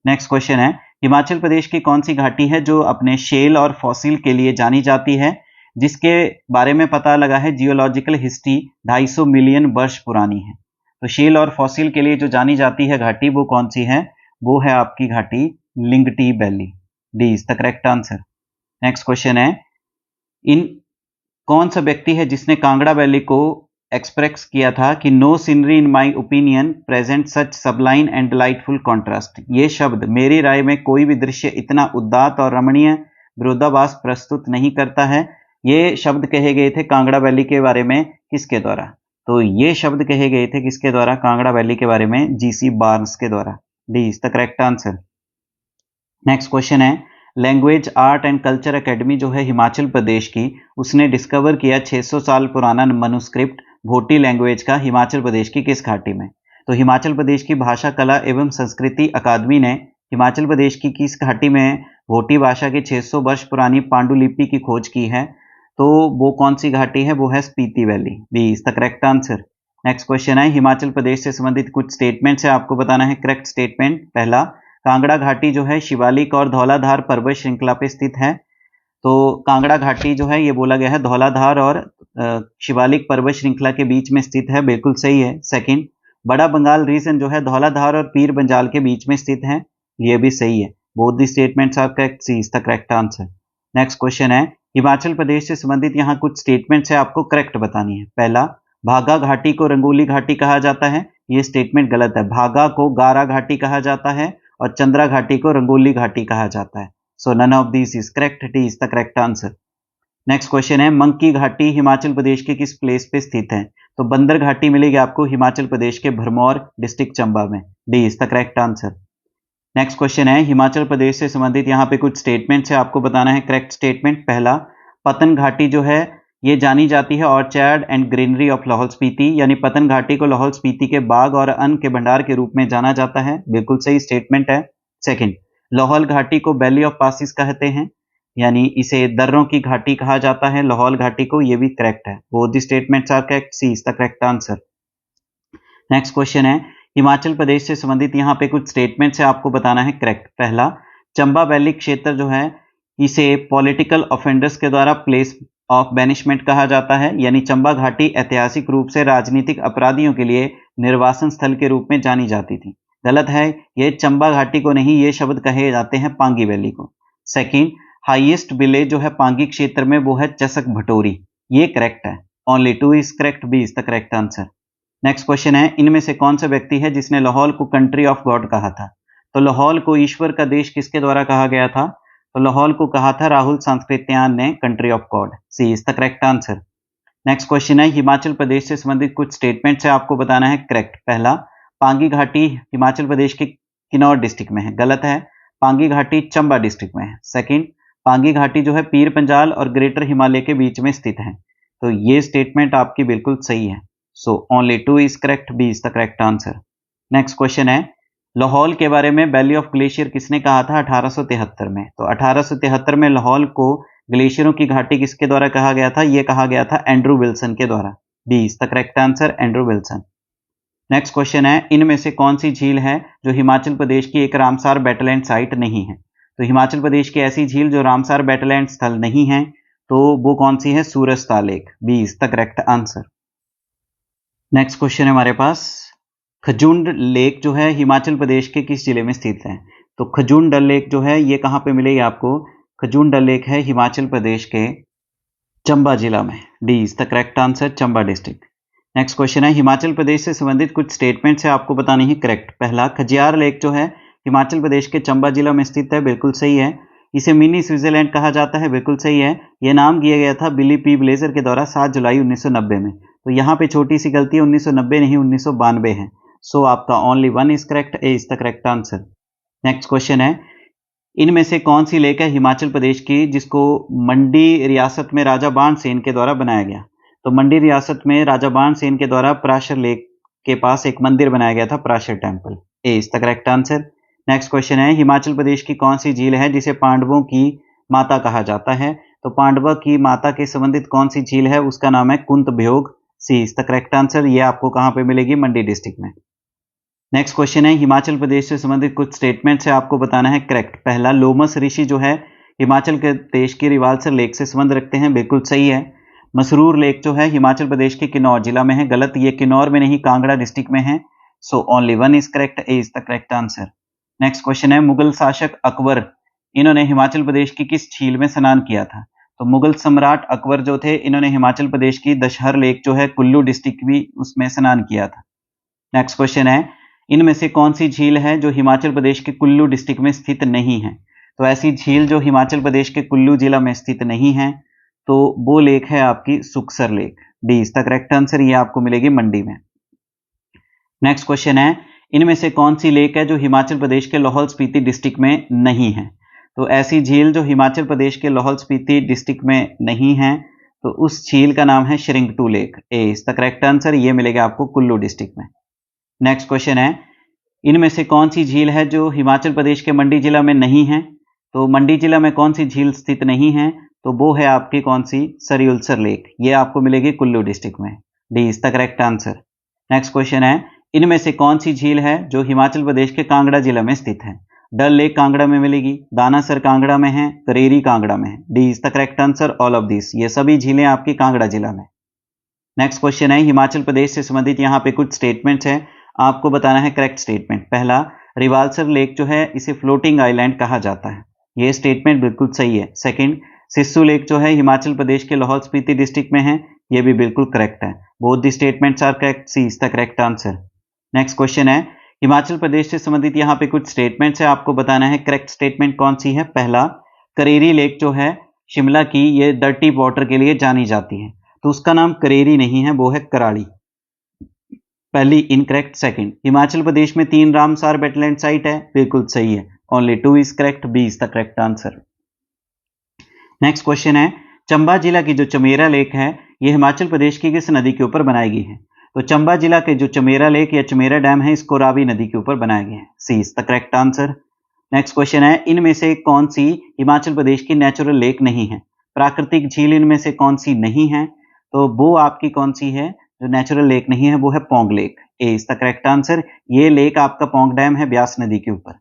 Next question है, हिमाचल प्रदेश की कौन सी घाटी है जो अपने शेल और फॉसिल के लिए जानी जाती है, जिसके बारे में पता लगा है जियोलॉजिकल हिस्ट्री 250 मिलियन वर्ष पुरानी है? तो शेल और फॉसिल के लिए जो जानी जाती है घाटी वो कौन सी है? वो है आपकी घाटी Lingti valley. D is the correct answer. Next question है, इन कौन सा व्यक्ति है जिसने कांगड़ा वैली को एक्सप्रेस किया था कि no scenery in my opinion present such sublime and delightful contrast? ये शब्द मेरी राय में कोई भी दृश्य इतना उदात्त और रमणीय विरोधाभास प्रस्तुत नहीं करता है। ये शब्द कहे गए थे कांगड़ा वैली के बारे में किसके द्वारा? तो ये शब्द कहे गए थे किसके द्वारा? कांगड़ा वैली के बारे में जीसी बार्न्स के द्वारा। D is the correct answer. Next question है, language art and culture academy जो है हिमाचल प्रदेश की, उसने डिस्कवर किया 600 साल पुराना मनुस्क्रिप्ट भोटी लैंग्वेज का हिमाचल प्रदेश की किस घाटी में? तो हिमाचल प्रदेश की भाषा कला एवं संस्कृति अकादमी ने हिमाचल प्रदेश की किस घाटी में भोटी भाषा की 600 वर्ष पुरानी पांडुलिपि की खोज की है? तो वो कौन सी घाटी है? वो है Spiti valley. B is the correct answer. Next question है, हिमाचल प्रदेश से संबंधित कुछ स्टेटमेंट्स है, आपको बताना है करेक्ट स्टेटमेंट। पहला, कांगड़ा घाटी जो है शिवालिक और धौलाधार पर्वत श्रृंखला पे स्थित है। तो कांगड़ा घाटी जो है ये बोला गया है धौलाधार और शिवालिक पर्वत श्रृंखला के बीच में स्थित है, बिल्कुल सही है। सेकंड, बड़ा बंगाल रीजन जो है धौलाधार और पीर बंजाल के बीच में स्थित है, ये भी सही है। Both the statements are correct, C is the correct answer. Next question है, हिमाचल प्रदेश से संबंधित यहाँ कुछ स्टेटमेंट्स है, आपको करेक्ट बतानी है। पहला, भागा घाटी को रंगोली घाटी कहा जाता है, ये स्टेटमेंट गलत है। भागा को गारा घाटी कहा जाता है और चंद्रा घाटी को रंगोली घाटी कहा जाता है। So none of this is correct, D is the correct answer. Next question है, मंकी घाटी हिमाचल प्रदेश के किस प्लेस पे स्थित है? तो बंदर घाटी मिलेगी आपको हिमाचल प्रदेश के भरमौर डिस्ट्रिक्ट चंबा में, D is the correct answer. Next question है, हिमाचल प्रदेश से संबंधित यहाँ पे कुछ स्टेटमेंट्स है, आपको बताना है करेक्ट स्टेटमेंट। पहला, पतन घाटी जो है ये जानी जाती है orchard and greenery of Lahaul Spiti, यानी पतन घाटी को लाहौल स्पीति के बाग और अन्न के भंडार के रूप में जाना जाता है, बिल्कुल सही स्टेटमेंट है। सेकंड, लाहौल घाटी को वैली ऑफ पासिस कहते हैं, यानी इसे दर्रों की घाटी कहा जाता है लाहौल घाटी को, ये भी करेक्ट है। Both the statements are correct, C is the correct answer. Next question है, हिमाचल प्रदेश से संबंधित यहाँ पे कुछ स्टेटमेंट्स है, आपको बताना है करेक्ट। पहला, चंबा वैली क्षेत्र जो है इसे पॉलिटिकल ऑफेंडर्स के द्वारा प्लेस ऑफ बैनिशमेंट कहा जाता है, यानी चंबा घाटी ऐतिहासिक रूप से राजनीतिक अपराधियों के लिए निर्वासन स्थल के रूप में जानी जाती थी। गलत है, ये चंबा घाटी को नहीं, ये शब्द कहे जाते हैं पांगी वैली को। सेकंड, हाईएस्ट विलेज जो है पांगी क्षेत्र में वो है चसक भटोरी, ये करेक्ट है। Only 2 is correct, B is the correct answer. Next question है, इनमें से कौन सा व्यक्ति है जिसने लाहौल को कंट्री ऑफ गॉड कहा था? तो लाहौल को ईश्वर का देश किसके द्वारा कहा गया था? तो लाहौल को कहा था राहुल सांस्कृत्यायन ने country of God, C is the correct answer. Next question है, हिमाचल प्रदेश से संबंधित कुछ स्टेटमेंट्स है, आपको बताना है करेक्ट। पहला, पांगी घाटी हिमाचल प्रदेश के किन्नौर डिस्ट्रिक्ट में है, गलत है। पांगी घाटी चंबा डिस्ट्रिक्ट में है। सेकंड, पांगी घाटी जो है पीर पंजाल और ग्रेटर हिमालय के बीच में स्थित है, तो ये स्टेटमेंट आपकी बिल्कुल सही है। So only 2 is correct, B is the correct answer. Next question है, लाहौल के बारे में वैली ऑफ ग्लेशियर किसने कहा था 1873 में? तो 1873 में लाहौल को ग्लेशियरों की घाटी किसके द्वारा कहा गया था? यह कहा गया था एंड्रू विल्सन के द्वारा, B is the correct answer, Andrew Wilson. Next question है, इनमें से कौन सी झील है जो हिमाचल प्रदेश की एक रामसार बैटलैंड साइट नहीं है? तो हिमाचल प्रदेश की ऐसी झील जो रामसार बैटलैंड स्थल नहीं है, तो वो कौन सी है? Surajtal lake, B is the correct answer. Next question है हमारे पास, खजूंड लेक जो है हिमाचल प्रदेश के किस जिले में स्थित है? तो खजूंड लेक जो है ये कहाँ पे मिलेगी आपको? खजूंड लेक है हिमाचल प्रदेश के चंबा जिला में, D is the correct answer, Chamba district. Next question है, हिमाचल प्रदेश से संबंधित कुछ स्टेटमेंट्स है, आपको बतानी है करेक्ट। पहला, खजियार लेक जो है हिमाचल प्रदेश के चंबा जिला में स्थित है, बिल्कुल सही है। इसे मिनी स्विट्जरलैंड कहा जाता है, बिल्कुल सही है। यह नाम दिया गया था बिली पी ब्लेजर के द्वारा 7 जुलाई 1990 में। तो यहाँ पे छोटी सी गलती है, 1990 नहीं 1992 है। सो आपका only 1 is correct, A is the correct answer. Next question है, इनमें से कौन सी लेक है हिमाचल प्रदेश की जिसको मंडी रियासत में राजा बाण सेन के द्वारा बनाया गया? तो मंडी रियासत में राजा बाण सेन के द्वारा पराशर लेक के पास एक मंदिर बनाया गया था, Parashar temple, A is the correct answer. Next question है, हिमाचल प्रदेश की कौन सी झील है जिसे पांडवों की माता कहा जाता है? तो पांडवा की माता के संबंधित कौन सी झील है? उसका नाम है कुंत भयोग, सी इज द करेक्ट आंसर। ये आपको कहां पे मिलेगी? मंडी डिस्ट्रिक्ट में। नेक्स्ट क्वेश्चन है, हिमाचल प्रदेश से संबंधित कुछ स्टेटमेंट्स है, आपको बताना है करेक्ट। पहला, लोमस ऋषि जो है हिमाचल प्रदेश की रिवाल्सर लेक से संबंध रखते हैं, बिल्कुल सही है। मसरूर लेक जो है हिमाचल प्रदेश के किन्नौर जिला में है, गलत, ये किन्नौर में नहीं कांगड़ा डिस्ट्रिक्ट में है। So only 1 is correct, A is the correct answer. Next question है, मुगल शासक अकबर इन्होंने हिमाचल प्रदेश की किस झील में स्नान किया था? तो मुगल सम्राट अकबर जो थे इन्होंने हिमाचल प्रदेश की दशहर लेक जो है कुल्लू डिस्ट्रिक्ट भी उसमें स्नान किया था। नेक्स्ट क्वेश्चन है, इनमें से कौन सी झील है जो हिमाचल प्रदेश के कुल्लू डिस्ट्रिक्ट में स्थित नहीं है? तो ऐसी झील जो हिमाचल प्रदेश के कुल्लू जिला में स्थित नहीं है, तो वो लेक है आपकी Suksar lake, D is the correct answer. ये आपको मिलेगी मंडी में। नेक्स्ट क्वेश्चन है, इनमें से कौन सी लेक है जो हिमाचल प्रदेश के लाहौल स्पीति डिस्ट्रिक्ट में नहीं है? तो ऐसी झील जो हिमाचल प्रदेश के लाहौल स्पीति डिस्ट्रिक्ट में नहीं है, तो उस झील का नाम है Shringtu lake, A is the correct answer. ये मिलेगा आपको कुल्लू डिस्ट्रिक्ट में। नेक्स्ट क्वेश्चन है, इनमें से कौन सी झील है जो हिमाचल प्रदेश के मंडी जिला में नहीं है? तो मंडी जिला में कौन सी झील स्थित नहीं है? तो वो है आपकी कौन सी? सरियुलसर लेक, ये आपको मिलेगी कुल्लू डिस्ट्रिक्ट में, D is the correct answer. Next question है, इनमें से कौन सी झील है जो हिमाचल प्रदेश के कांगड़ा जिला में स्थित है? डल लेक कांगड़ा में मिलेगी, दानासर कांगड़ा में है, करेरी कांगड़ा में है, D is the correct answer, all of this. ये सभी झीलें आपकी कांगड़ा जिला में। नेक्स्ट क्वेश्चन है, हिमाचल प्रदेश से संबंधित यहाँ पे कुछ स्टेटमेंट्स हैं, आपको बताना है करेक्ट स्टेटमेंट। पहला, रिवाल्सर लेक जो है इसे फ्लोटिंग आइलैंड कहा जाता है, ये स्टेटमेंट बिल्कुल सही है। सेकंड, सिस्सू लेक जो है हिमाचल प्रदेश के लाहौल स्पीति डिस्ट्रिक्ट में है, ये भी बिल्कुल करेक्ट है। Both the statements are correct, C is the correct answer. Next question है, हिमाचल प्रदेश से संबंधित यहाँ पे कुछ स्टेटमेंट्स है, आपको बताना है करेक्ट स्टेटमेंट कौन सी है। पहला, करेरी लेक जो है शिमला की, ये डर्टी वाटर के लिए जानी जाती है, तो उसका नाम करेरी नहीं है, वो है कराड़ी, पहली इनकरेक्ट। सेकंड, हिमाचल प्रदेश में 3 रामसार वेटलैंड साइट है, बिल्कुल सही है, only 2 is correct, B is the correct answer. Next question है, चंबा जिला की जो चमेरा लेक है ये हिमाचल प्रदेश की किस नदी के ऊपर बनाई गई है? तो चंबा जिला के जो चमेरा लेक या चमेरा डैम है इसको रावी नदी के ऊपर बनाया गया है, C is the correct answer. Next question है, इनमें से कौन सी हिमाचल प्रदेश की नेचुरल लेक नहीं है? प्राकृतिक झील इनमें से कौन सी नहीं है? तो वो आपकी कौन सी है जो नेचुरल लेक नहीं है? वो है Pong lake, A is the correct answer. ये लेक आपका पोंग डैम है ब्यास नदी के ऊपर।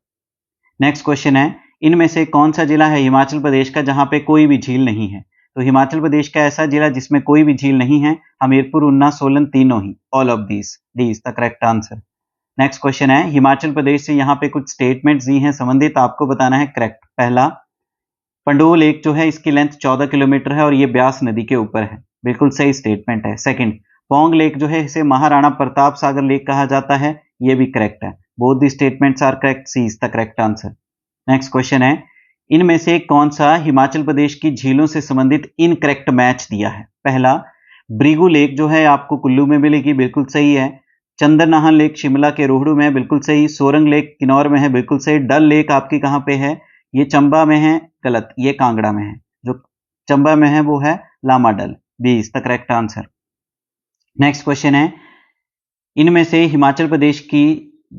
नेक्स्ट क्वेश्चन है, इनमें से कौन सा जिला है हिमाचल प्रदेश का जहां पे कोई भी झील नहीं है? तो हिमाचल प्रदेश का ऐसा जिला जिसमें कोई भी झील नहीं है, हमीरपुर, उन्ना, सोलन, तीनों ही, all of these, D is the correct answer. Next question है, हिमाचल प्रदेश से यहाँ पे कुछ स्टेटमेंट्स दी हैं संबंधित, आपको बताना है करेक्ट। पहला, पंडोह लेक जो है इसकी लेंथ 14 किलोमीटर है और ये ब्यास नदी के ऊपर है, बिल्कुल सही स्टेटमेंट है। सेकंड, पोंग लेक जो है इसे महाराणा प्रताप सागर लेक कहा जाता है, ये भी करेक्ट है, both the statements are correct, C is the correct answer. Next question है, इनमें से कौन सा हिमाचल प्रदेश की झीलों से संबंधित इनकरेक्ट मैच दिया है? पहला, ब्रिगू लेक जो है आपको कुल्लू में मिलेगी, बिल्कुल सही है। चंद्रनाहन लेक शिमला के रोहड़ू में है, बिल्कुल सही। सोरंग लेक किन्नौर में है, बिल्कुल सही। डल लेक आपकी कहां पे है? ये चंबा में है, गलत, ये कांगड़ा में है। जो चंबा में है वो है Lama Dal, B is the correct answer. Next question है, इनमें से हिमाचल प्रदेश की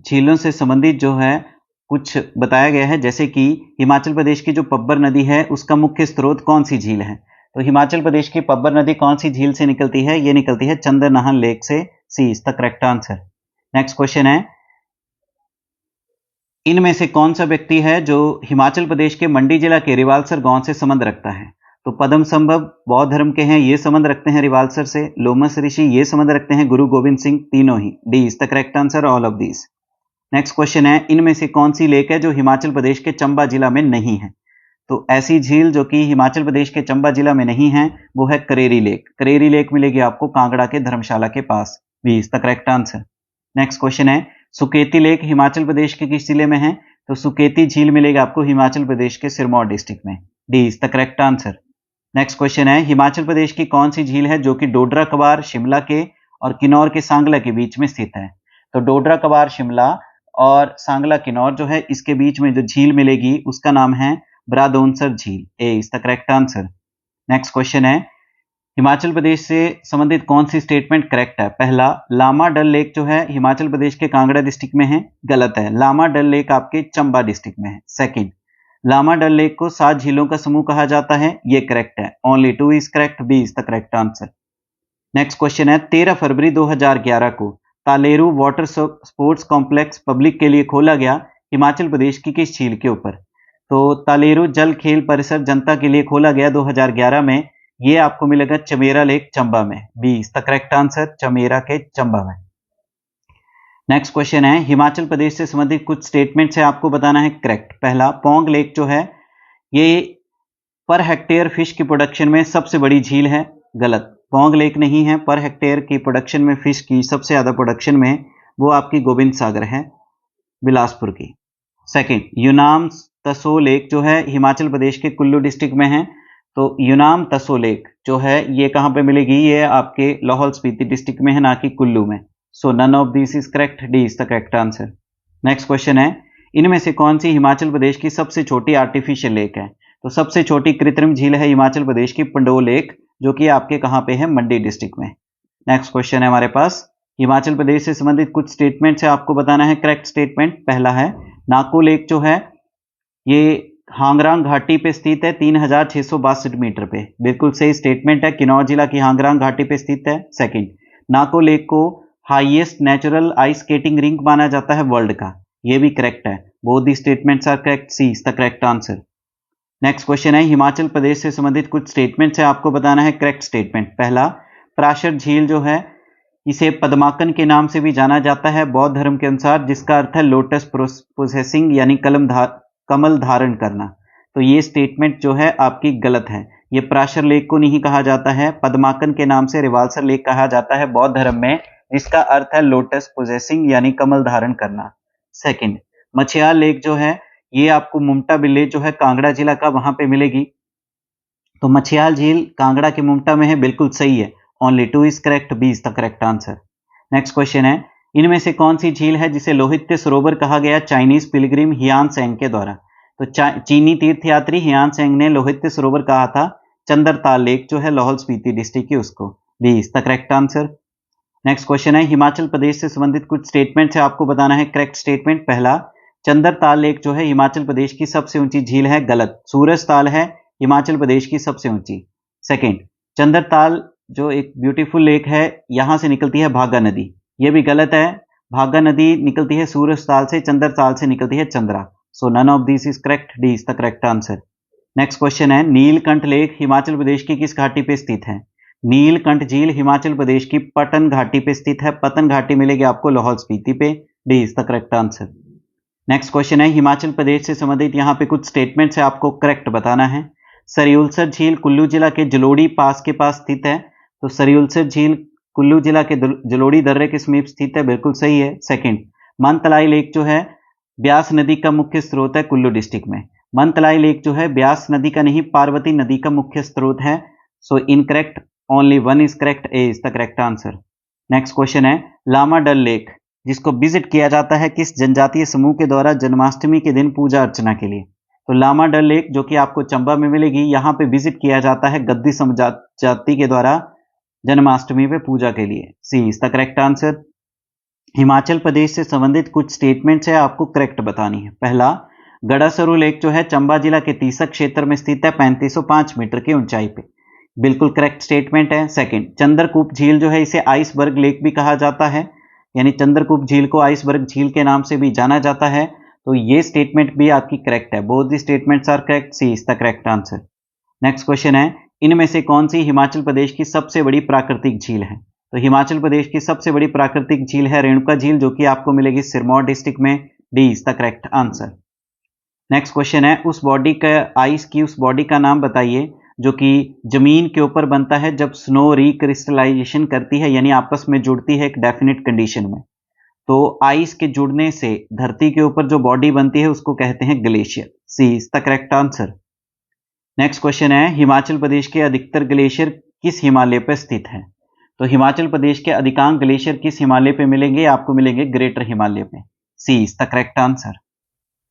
झीलों से संबंधित जो है कुछ बताया गया है, जैसे कि हिमाचल प्रदेश की जो पब्बर नदी है उसका मुख्य स्रोत कौन सी झील है? तो हिमाचल प्रदेश की पब्बर नदी कौन सी झील से निकलती है? ये निकलती है चंद्रनाहन लेक से, C is the correct answer. Next question है, इनमें से कौन सा व्यक्ति है जो हिमाचल प्रदेश के मंडी जिला के रिवाल्सर गांव से संबंध रखता है? तो पद्म संभव बौद्ध धर्म के हैं, ये संबंध रखते हैं रिवाल्सर से। लोमस ऋषि ये संबंध रखते हैं गुरु गोविंद सिंह, तीनों ही, D is the correct answer, all of these. Next question है, इनमें से कौन सी लेक है जो हिमाचल प्रदेश के चंबा जिला में नहीं है? तो ऐसी झील जो कि हिमाचल प्रदेश के चंबा जिला में नहीं है वो है करेरी लेक। करेरी लेक मिलेगी आपको कांगड़ा के धर्मशाला के पास, B is the correct answer. Next question है, सुकेती लेक हिमाचल प्रदेश के किस जिले में है? तो सुकेती झील मिलेगी आपको हिमाचल प्रदेश के सिरमौर डिस्ट्रिक्ट में, D is the correct answer. Next question है, हिमाचल प्रदेश की कौन सी झील है जो कि डोडरा कबार शिमला के और किन्नौर के सांगला के बीच में स्थित है? तो डोडरा कबार शिमला और सांगला किन्नौर जो है इसके बीच में जो झील मिलेगी उसका नाम है ब्रादोनसर झील, A is the correct answer. Next question है, हिमाचल प्रदेश से संबंधित कौन सी स्टेटमेंट करेक्ट है? पहला, लामा डल लेक जो है हिमाचल प्रदेश के कांगड़ा डिस्ट्रिक्ट में है, गलत है, लामा डल लेक आपके चंबा डिस्ट्रिक्ट में है। सेकंड, लामा डल लेक को 7 झीलों का समूह कहा जाता है, ये करेक्ट है, only 2 is correct, B is the correct answer. Next question है, 13 फरवरी 2011 को Taleru water sports complex public के लिए खोला गया, हिमाचल प्रदेश की किस झील के ऊपर? तो तालेरू जल खेल परिसर जनता के लिए खोला गया 2011 में, ये आपको मिलेगा चमेरा लेक चंबा में, B is the correct answer, Chamera के चंबा में। नेक्स्ट क्वेश्चन है, हिमाचल प्रदेश से संबंधित कुछ स्टेटमेंट्स है, आपको बताना है करेक्ट। पहला, पोंग लेक जो है ये पर हेक्टेयर फिश की प्रोडक्शन में सबसे बड़ी झील है, गलत, पोंग लेक नहीं है। पर हेक्टेयर की प्रोडक्शन में फिश की सबसे ज्यादा प्रोडक्शन में वो आपकी गोविंद सागर है बिलासपुर की। सेकंड, यूनाम तसो लेक जो है हिमाचल प्रदेश के कुल्लू डिस्ट्रिक्ट में है, तो यूनाम तसो लेक जो है ये कहां पे मिलेगी? ये आपके लाहौल स्पीति डिस्ट्रिक्ट में है, ना कि कुल्लू में। So none of this is correct, D is the correct answer. Next question है, इनमें से कौन सी हिमाचल प्रदेश की सबसे छोटी आर्टिफिशियल लेक है? तो सबसे छोटी कृत्रिम झील है हिमाचल प्रदेश की पंडोह लेक, जो कि आपके कहां पे है? मंडी डिस्ट्रिक्ट में। नेक्स्ट क्वेश्चन है हमारे पास, हिमाचल प्रदेश से संबंधित कुछ स्टेटमेंट्स है, आपको बताना है करेक्ट स्टेटमेंट। पहला है, नाको लेक जो है ये हांगरांग घाटी पे स्थित है 3662 मीटर पे, बिल्कुल सही स्टेटमेंट है, किन्नौर जिला की हांगरांग घाटी पे स्थित है। सेकंड, नाको लेक को highest natural ice skating rink माना जाता है वर्ल्ड का, ये भी करेक्ट है, both the statements are correct, C is the correct answer. Next question है, हिमाचल प्रदेश से संबंधित कुछ स्टेटमेंट्स है, आपको बताना है करेक्ट स्टेटमेंट। पहला, पराशर झील जो है इसे पद्माकन के नाम से भी जाना जाता है बौद्ध धर्म के अनुसार, जिसका अर्थ है लोटस पोसेसिंग यानी कमल धारण करना। तो ये स्टेटमेंट जो है आपकी गलत है। ये पराशर लेक को नहीं कहा जाता है, पद्माकन के नाम से रिवाल्सर लेक कहा जाता है बौद्ध धर्म में, जिसका अर्थ है लोटस पोसेसिंग यानी कमल धारण करना। सेकंड, मछियाल लेक जो है ये आपको मुमटा विलेज जो है कांगड़ा जिला का, वहां पे मिलेगी। तो मछियाल झील कांगड़ा के मुमटा में है, बिल्कुल सही है। Only 2 is correct, B is the correct answer. Next question है, इनमें से कौन सी झील है जिसे लोहित्य सरोवर कहा गया चाइनीज पिलग्रिम हियान सेंग के द्वारा? तो चीनी तीर्थयात्री हियान सेंग ने लोहित्य सरोवर कहा था चंद्रताल लेक जो है लाहौल स्पीति डिस्ट्रिक्ट की, उसको। B is the correct answer. Next question है, हिमाचल प्रदेश से संबंधित कुछ स्टेटमेंट है, आपको बताना है करेक्ट स्टेटमेंट। पहला, चंद्रताल लेक जो है हिमाचल प्रदेश की सबसे ऊंची झील है, गलत। सूरजताल है हिमाचल प्रदेश की सबसे ऊंची। सेकंड, चंद्रताल जो एक ब्यूटीफुल लेक है, यहां से निकलती है भागा नदी, ये भी गलत है। भागा नदी निकलती है सूरजताल से, चंद्रताल से निकलती है Chandra. So none of this is correct, D is the correct answer. Next question है, नीलकंठ लेक हिमाचल प्रदेश की किस घाटी पे स्थित है? नीलकंठ झील हिमाचल प्रदेश की पतन घाटी पे स्थित है, पतन घाटी मिलेगी आपको लाहौल स्पीति पे, D is the correct answer. Next question है, हिमाचल प्रदेश से संबंधित यहाँ पे कुछ स्टेटमेंट्स है, आपको करेक्ट बताना है। सरियुलसर झील कुल्लू जिला के जलोड़ी पास के पास स्थित है, तो सरियुलसर झील कुल्लू जिला के जलोड़ी दर्रे के समीप स्थित है, बिल्कुल सही है। सेकंड, मनतलाई लेक जो है ब्यास नदी का मुख्य स्रोत है कुल्लू डिस्ट्रिक्ट में। मनतलाई लेक जो है ब्यास नदी का नहीं, पार्वती नदी का मुख्य स्रोत है। So incorrect, only 1 is correct, A is the correct answer. Next question है, लामा डल लेक जिसको विजिट किया जाता है किस जनजातीय समूह के द्वारा जन्माष्टमी के दिन पूजा अर्चना के लिए? तो लामा डल लेक जो कि आपको चंबा में मिलेगी, यहाँ पे विजिट किया जाता है गद्दी जाति के द्वारा जन्माष्टमी पे पूजा के लिए। C is the correct answer. Himachal Pradesh से संबंधित कुछ स्टेटमेंट्स है, आपको करेक्ट बतानी है। पहला, गड़ासरू लेक जो है चंबा जिला के तीसक क्षेत्र में स्थित है 3505 मीटर की ऊंचाई पे, बिल्कुल करेक्ट स्टेटमेंट है। सेकंड, चंद्रकूप झील जो है इसे आइसबर्ग लेक भी कहा जाता है, यानी चंद्रकूप झील को आइसबर्ग झील के नाम से भी जाना जाता है, तो ये स्टेटमेंट भी आपकी करेक्ट है। Both the statements are correct, C is the correct answer. Next question है, इनमें से कौन सी हिमाचल प्रदेश की सबसे बड़ी प्राकृतिक झील है? तो हिमाचल प्रदेश की सबसे बड़ी प्राकृतिक झील है रेणुका झील, जो कि आपको मिलेगी सिरमौर डिस्ट्रिक्ट में, D is the correct answer. Next question है, उस बॉडी का आइस की उस बॉडी का नाम बताइए जो कि जमीन के ऊपर बनता है जब स्नो रिक्रिस्टलाइजेशन करती है, यानी आपस में जुड़ती है एक डेफिनेट कंडीशन में। तो आइस के जुड़ने से धरती के ऊपर जो बॉडी बनती है उसको कहते हैं glacier, C is the correct answer. Next question है, हिमाचल प्रदेश के अधिकतर ग्लेशियर किस हिमालय पर स्थित है? तो हिमाचल प्रदेश के अधिकांश ग्लेशियर किस हिमालय पे मिलेंगे? आपको मिलेंगे ग्रेटर हिमालय पे, C is the correct answer.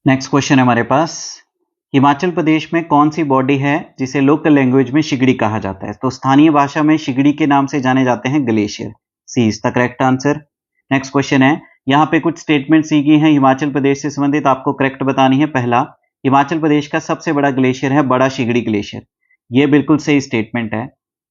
Next question है हमारे पास, हिमाचल प्रदेश में कौन सी बॉडी है जिसे लोकल लैंग्वेज में शिगड़ी कहा जाता है? तो स्थानीय भाषा में शिगड़ी के नाम से जाने जाते हैं glacier, C is the correct answer. Next question है, यहाँ पे कुछ स्टेटमेंट सी गई हैं हिमाचल प्रदेश से संबंधित, आपको करेक्ट बतानी है। पहला, हिमाचल प्रदेश का सबसे बड़ा ग्लेशियर है बड़ा शिगड़ी ग्लेशियर, ये बिल्कुल सही स्टेटमेंट है।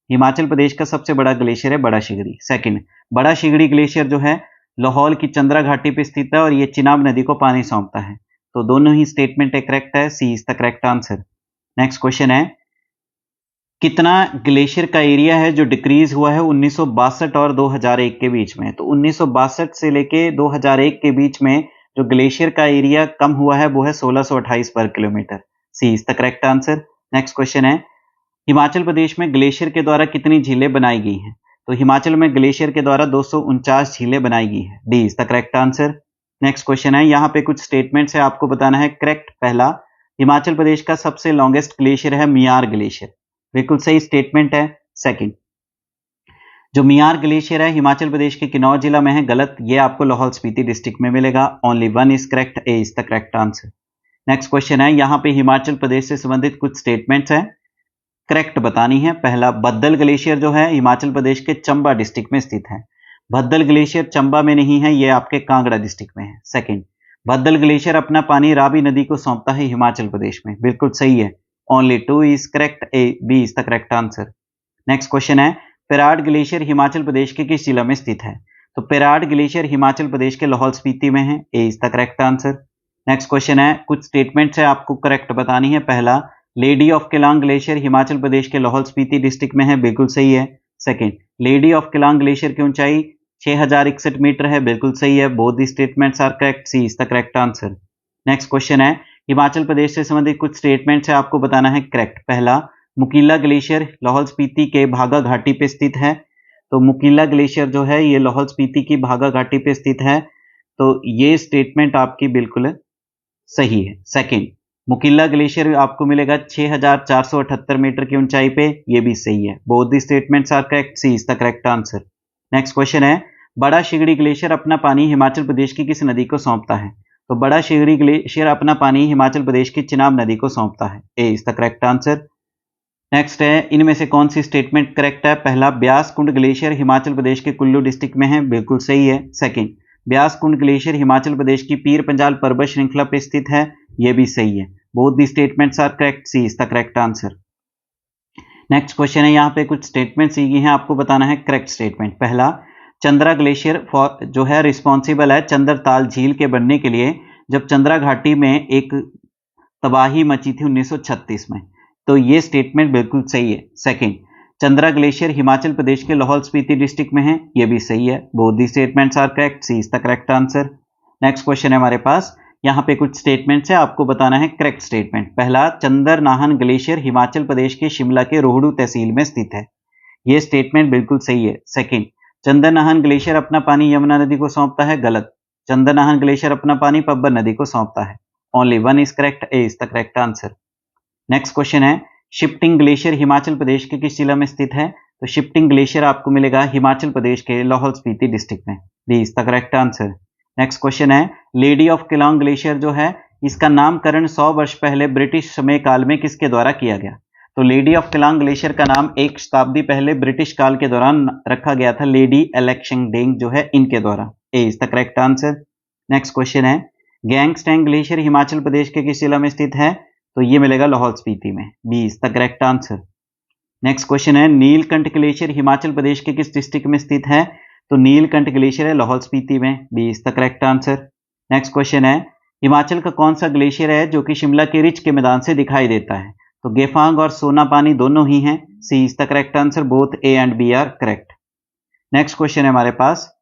हिमाचल प्रदेश का सबसे बड़ा ग्लेशियर है बड़ा शिगड़ी। सेकंड, बड़ा शिगड़ी ग्लेशियर जो है लाहौल की चंद्रा घाटी पे स्थित है और ये चिनाब नदी को पानी सौंपता है, तो दोनों ही स्टेटमेंट करेक्ट है, C is the correct answer. Next question है, कितना ग्लेशियर का एरिया है जो डिक्रीज हुआ है 1962 और 2001 के बीच में? तो 1962 से लेके 2001 के बीच में जो ग्लेशियर का एरिया कम हुआ है वो है 1628 वर्ग kilometre, C is the correct answer. Next question है, हिमाचल प्रदेश में ग्लेशियर के द्वारा कितनी झीलें बनाई गई हैं? तो हिमाचल में ग्लेशियर के द्वारा 249 झीलें बनाई गई हैं, D is the correct answer. Next question है, यहाँ पे कुछ स्टेटमेंट्स है, आपको बताना है करेक्ट। पहला, हिमाचल प्रदेश का सबसे लॉन्गेस्ट ग्लेशियर है मियार ग्लेशियर, बिल्कुल सही स्टेटमेंट है। सेकंड, जो मियार ग्लेशियर है हिमाचल प्रदेश के किन्नौर जिला में है, गलत, ये आपको लाहौल स्पीति डिस्ट्रिक्ट में मिलेगा, only 1 is correct, A is the correct answer. Next question है, यहाँ पे हिमाचल प्रदेश से संबंधित कुछ स्टेटमेंट्स हैं, करेक्ट बतानी है। पहला, बद्दल ग्लेशियर जो है हिमाचल प्रदेश के चंबा डिस्ट्रिक्ट में स्थित है, बद्दल ग्लेशियर चंबा में नहीं है, ये आपके कांगड़ा डिस्ट्रिक्ट में है। सेकंड, बद्दल ग्लेशियर अपना पानी रावी नदी को सौंपता है हिमाचल प्रदेश में, बिल्कुल सही है, only 2 is correct, A B is the correct answer. Next question है, पेराड ग्लेशियर हिमाचल प्रदेश के किस जिला में स्थित है? तो पेराड ग्लेशियर हिमाचल प्रदेश के लाहौल स्पीति में है, A is the correct answer. Next question है, कुछ स्टेटमेंट्स है, आपको करेक्ट बतानी है। पहला, lady of Keylong glacier Himachal Pradesh के लाहौल स्पीति डिस्ट्रिक्ट में है, बिल्कुल सही है। Second, lady of Keylong glacier की ऊंचाई 6061 मीटर है, बिल्कुल सही है। Both the statements are correct, C is the correct answer. Next question है, हिमाचल प्रदेश से संबंधित कुछ स्टेटमेंट्स है, आपको बताना है करेक्ट। पहला, मुकीला ग्लेशियर लाहौल स्पीति के भागा घाटी पे स्थित है। तो मुकीला ग्लेशियर जो है ये लाहौल स्पीति की भागा घाटी पे स्थित है, तो ये स्टेटमेंट आपकी बिल्कुल सही है। सेकंड, मुकीला ग्लेशियर आपको मिलेगा 6478 मीटर की ऊंचाई पे, ये भी सही है। Both the statements are correct, C is the correct answer. Next question है, बड़ा शिगड़ी ग्लेशियर अपना पानी हिमाचल प्रदेश की किस नदी को सौंपता है? तो बड़ा शिगड़ी ग्लेशियर अपना पानी हिमाचल प्रदेश की चिनाब नदी को सौंपता है, A is the correct answer. Next है, इनमें से कौन सी स्टेटमेंट करेक्ट है? पहला, ब्यास कुंड ग्लेशियर हिमाचल प्रदेश के कुल्लू डिस्ट्रिक्ट में है, बिल्कुल सही है। सेकंड, ब्यास कुंड ग्लेशियर हिमाचल प्रदेश की पीर पंजाल पर्वत श्रृंखला पे स्थित है, यह भी सही है। Both the statements are correct, C is the correct answer. Next question है, यहाँ पे कुछ स्टेटमेंट दी गई हैं, आपको बताना है करेक्ट स्टेटमेंट। पहला, चंद्रा ग्लेशियर जो है रिस्पॉन्सिबल है चंद्रताल झील के बनने के लिए, जब चंद्रा घाटी में एक तबाही मची थी 1936 में, तो ये स्टेटमेंट बिल्कुल सही है। सेकंड, चंद्रा ग्लेशियर हिमाचल प्रदेश के लाहौल स्पीति डिस्ट्रिक्ट में है, ये भी सही है। Both the statements are correct, C is the correct answer. Next question है हमारे पास, यहाँ पे कुछ स्टेटमेंट्स है, आपको बताना है करेक्ट स्टेटमेंट। पहला, चंद्रनाहन ग्लेशियर हिमाचल प्रदेश के शिमला के रोहडू तहसील में स्थित है, ये स्टेटमेंट बिल्कुल सही है। सेकंड, चंद्रनाहन ग्लेशियर अपना पानी यमुना नदी को सौंपता है, गलत। चंद्रनाहन ग्लेशियर अपना पानी पब्बर नदी को सौंपता है। Only one is correct, A is the correct answer. Next question है, शिफ्टिंग ग्लेशियर हिमाचल प्रदेश के किस जिला में स्थित है? तो शिफ्टिंग ग्लेशियर आपको मिलेगा हिमाचल प्रदेश के लाहौल स्पीति डिस्ट्रिक्ट में, D is the correct answer. Next question है, लेडी ऑफ केलोंग ग्लेशियर जो है इसका नामकरण 100 वर्ष पहले ब्रिटिश समय काल में किसके द्वारा किया गया? तो लेडी ऑफ केलोंग ग्लेशियर का नाम एक शताब्दी पहले ब्रिटिश काल के दौरान रखा गया था, लेडी एलेक्शनडेंग जो है इनके द्वारा, A is the correct answer. Next question है, गैंगस्टैंग ग्लेशियर हिमाचल प्रदेश के किस जिला में स्थित है? तो ये मिलेगा लाहौल स्पीति में, B is the correct answer. Next question है, नीलकंठ ग्लेशियर हिमाचल प्रदेश के किस डिस्ट्रिक्ट में स्थित है? तो नीलकंठ ग्लेशियर है लाहौल स्पीति में, B is the correct answer. Next question है, हिमाचल का कौन सा ग्लेशियर है जो कि शिमला के रिच के मैदान से दिखाई देता है? तो गेफांग और सोना पानी दोनों ही हैं, C is the correct answer. Both A and B are correct. Next question है हमारे पास,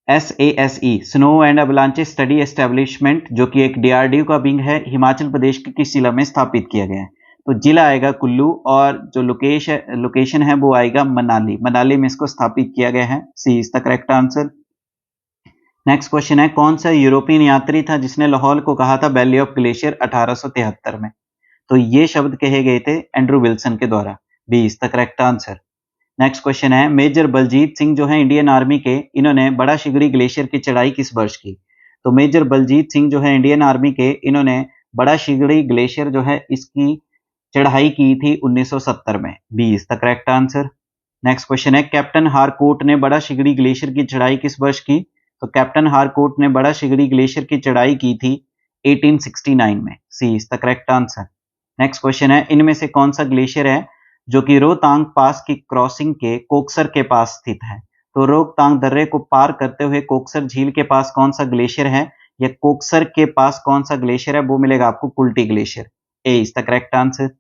SASE snow and avalanche study establishment जो कि एक DRDO का विंग है, हिमाचल प्रदेश के किस जिला में स्थापित किया गया है? तो जिला आएगा कुल्लू और जो लोकेशन है वो आएगा मनाली में इसको स्थापित किया गया है, C is the correct answer. Next question है, कौन सा यूरोपियन यात्री था जिसने लाहौल को कहा था वैली ऑफ ग्लेशियर 1873 में? तो ये शब्द कहे गए थे एंड्रू विल्सन के द्वारा, B is the correct answer. Next question है, मेजर बलजीत सिंह जो है इंडियन आर्मी के, इन्होंने बड़ा शिगड़ी ग्लेशियर की चढ़ाई किस वर्ष की? तो मेजर बलजीत सिंह जो है इंडियन आर्मी के, इन्होंने बड़ा शिगड़ी ग्लेशियर जो है इसकी चढ़ाई की थी 1970 में, B is the correct answer. Next question है, कैप्टन हारकोट ने बड़ा शिगड़ी ग्लेशियर की चढ़ाई किस वर्ष की? तो कैप्टन हारकोट ने बड़ा शिगड़ी ग्लेशियर की चढ़ाई की थी 1869 में, C is the correct answer. Next question है, इनमें से कौन सा ग्लेशियर है जो कि रोहतांग पास की क्रॉसिंग के कोकसर के पास स्थित है? तो रोहतांग दर्रे को पार करते हुए कोकसर झील के पास कौन सा ग्लेशियर है, या कोकसर के पास कौन सा ग्लेशियर है? वो मिलेगा आपको Kulti glacier, A is the correct answer.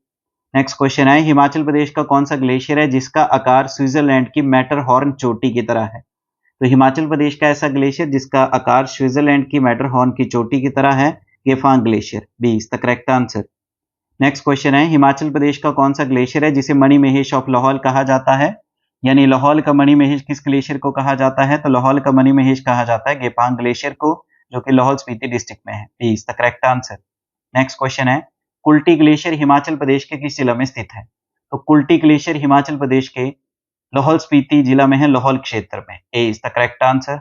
Next question है, हिमाचल प्रदेश का कौन सा ग्लेशियर है जिसका आकार स्विट्जरलैंड की मैटरहॉर्न चोटी की तरह है? तो हिमाचल प्रदेश का ऐसा ग्लेशियर जिसका आकार स्विट्जरलैंड की मैटरहॉर्न की चोटी की तरह है, Gephang glacier, B is the correct answer. Next question है, हिमाचल प्रदेश का कौन सा ग्लेशियर है जिसे मणि महेश ऑफ लाहौल कहा जाता है? यानी लाहौल का मणि महेश किस ग्लेशियर को कहा जाता है? तो लाहौल का मणि महेश कहा जाता है गेफांग ग्लेशियर को, जो कि लाहौल स्पीति डिस्ट्रिक्ट में है, B is the correct answer. Next question है, कुल्टी ग्लेशियर हिमाचल प्रदेश के किस जिला में स्थित है? तो कुल्टी ग्लेशियर हिमाचल प्रदेश के लाहौल स्पीति जिला में है, लाहौल क्षेत्र में, A is the correct answer.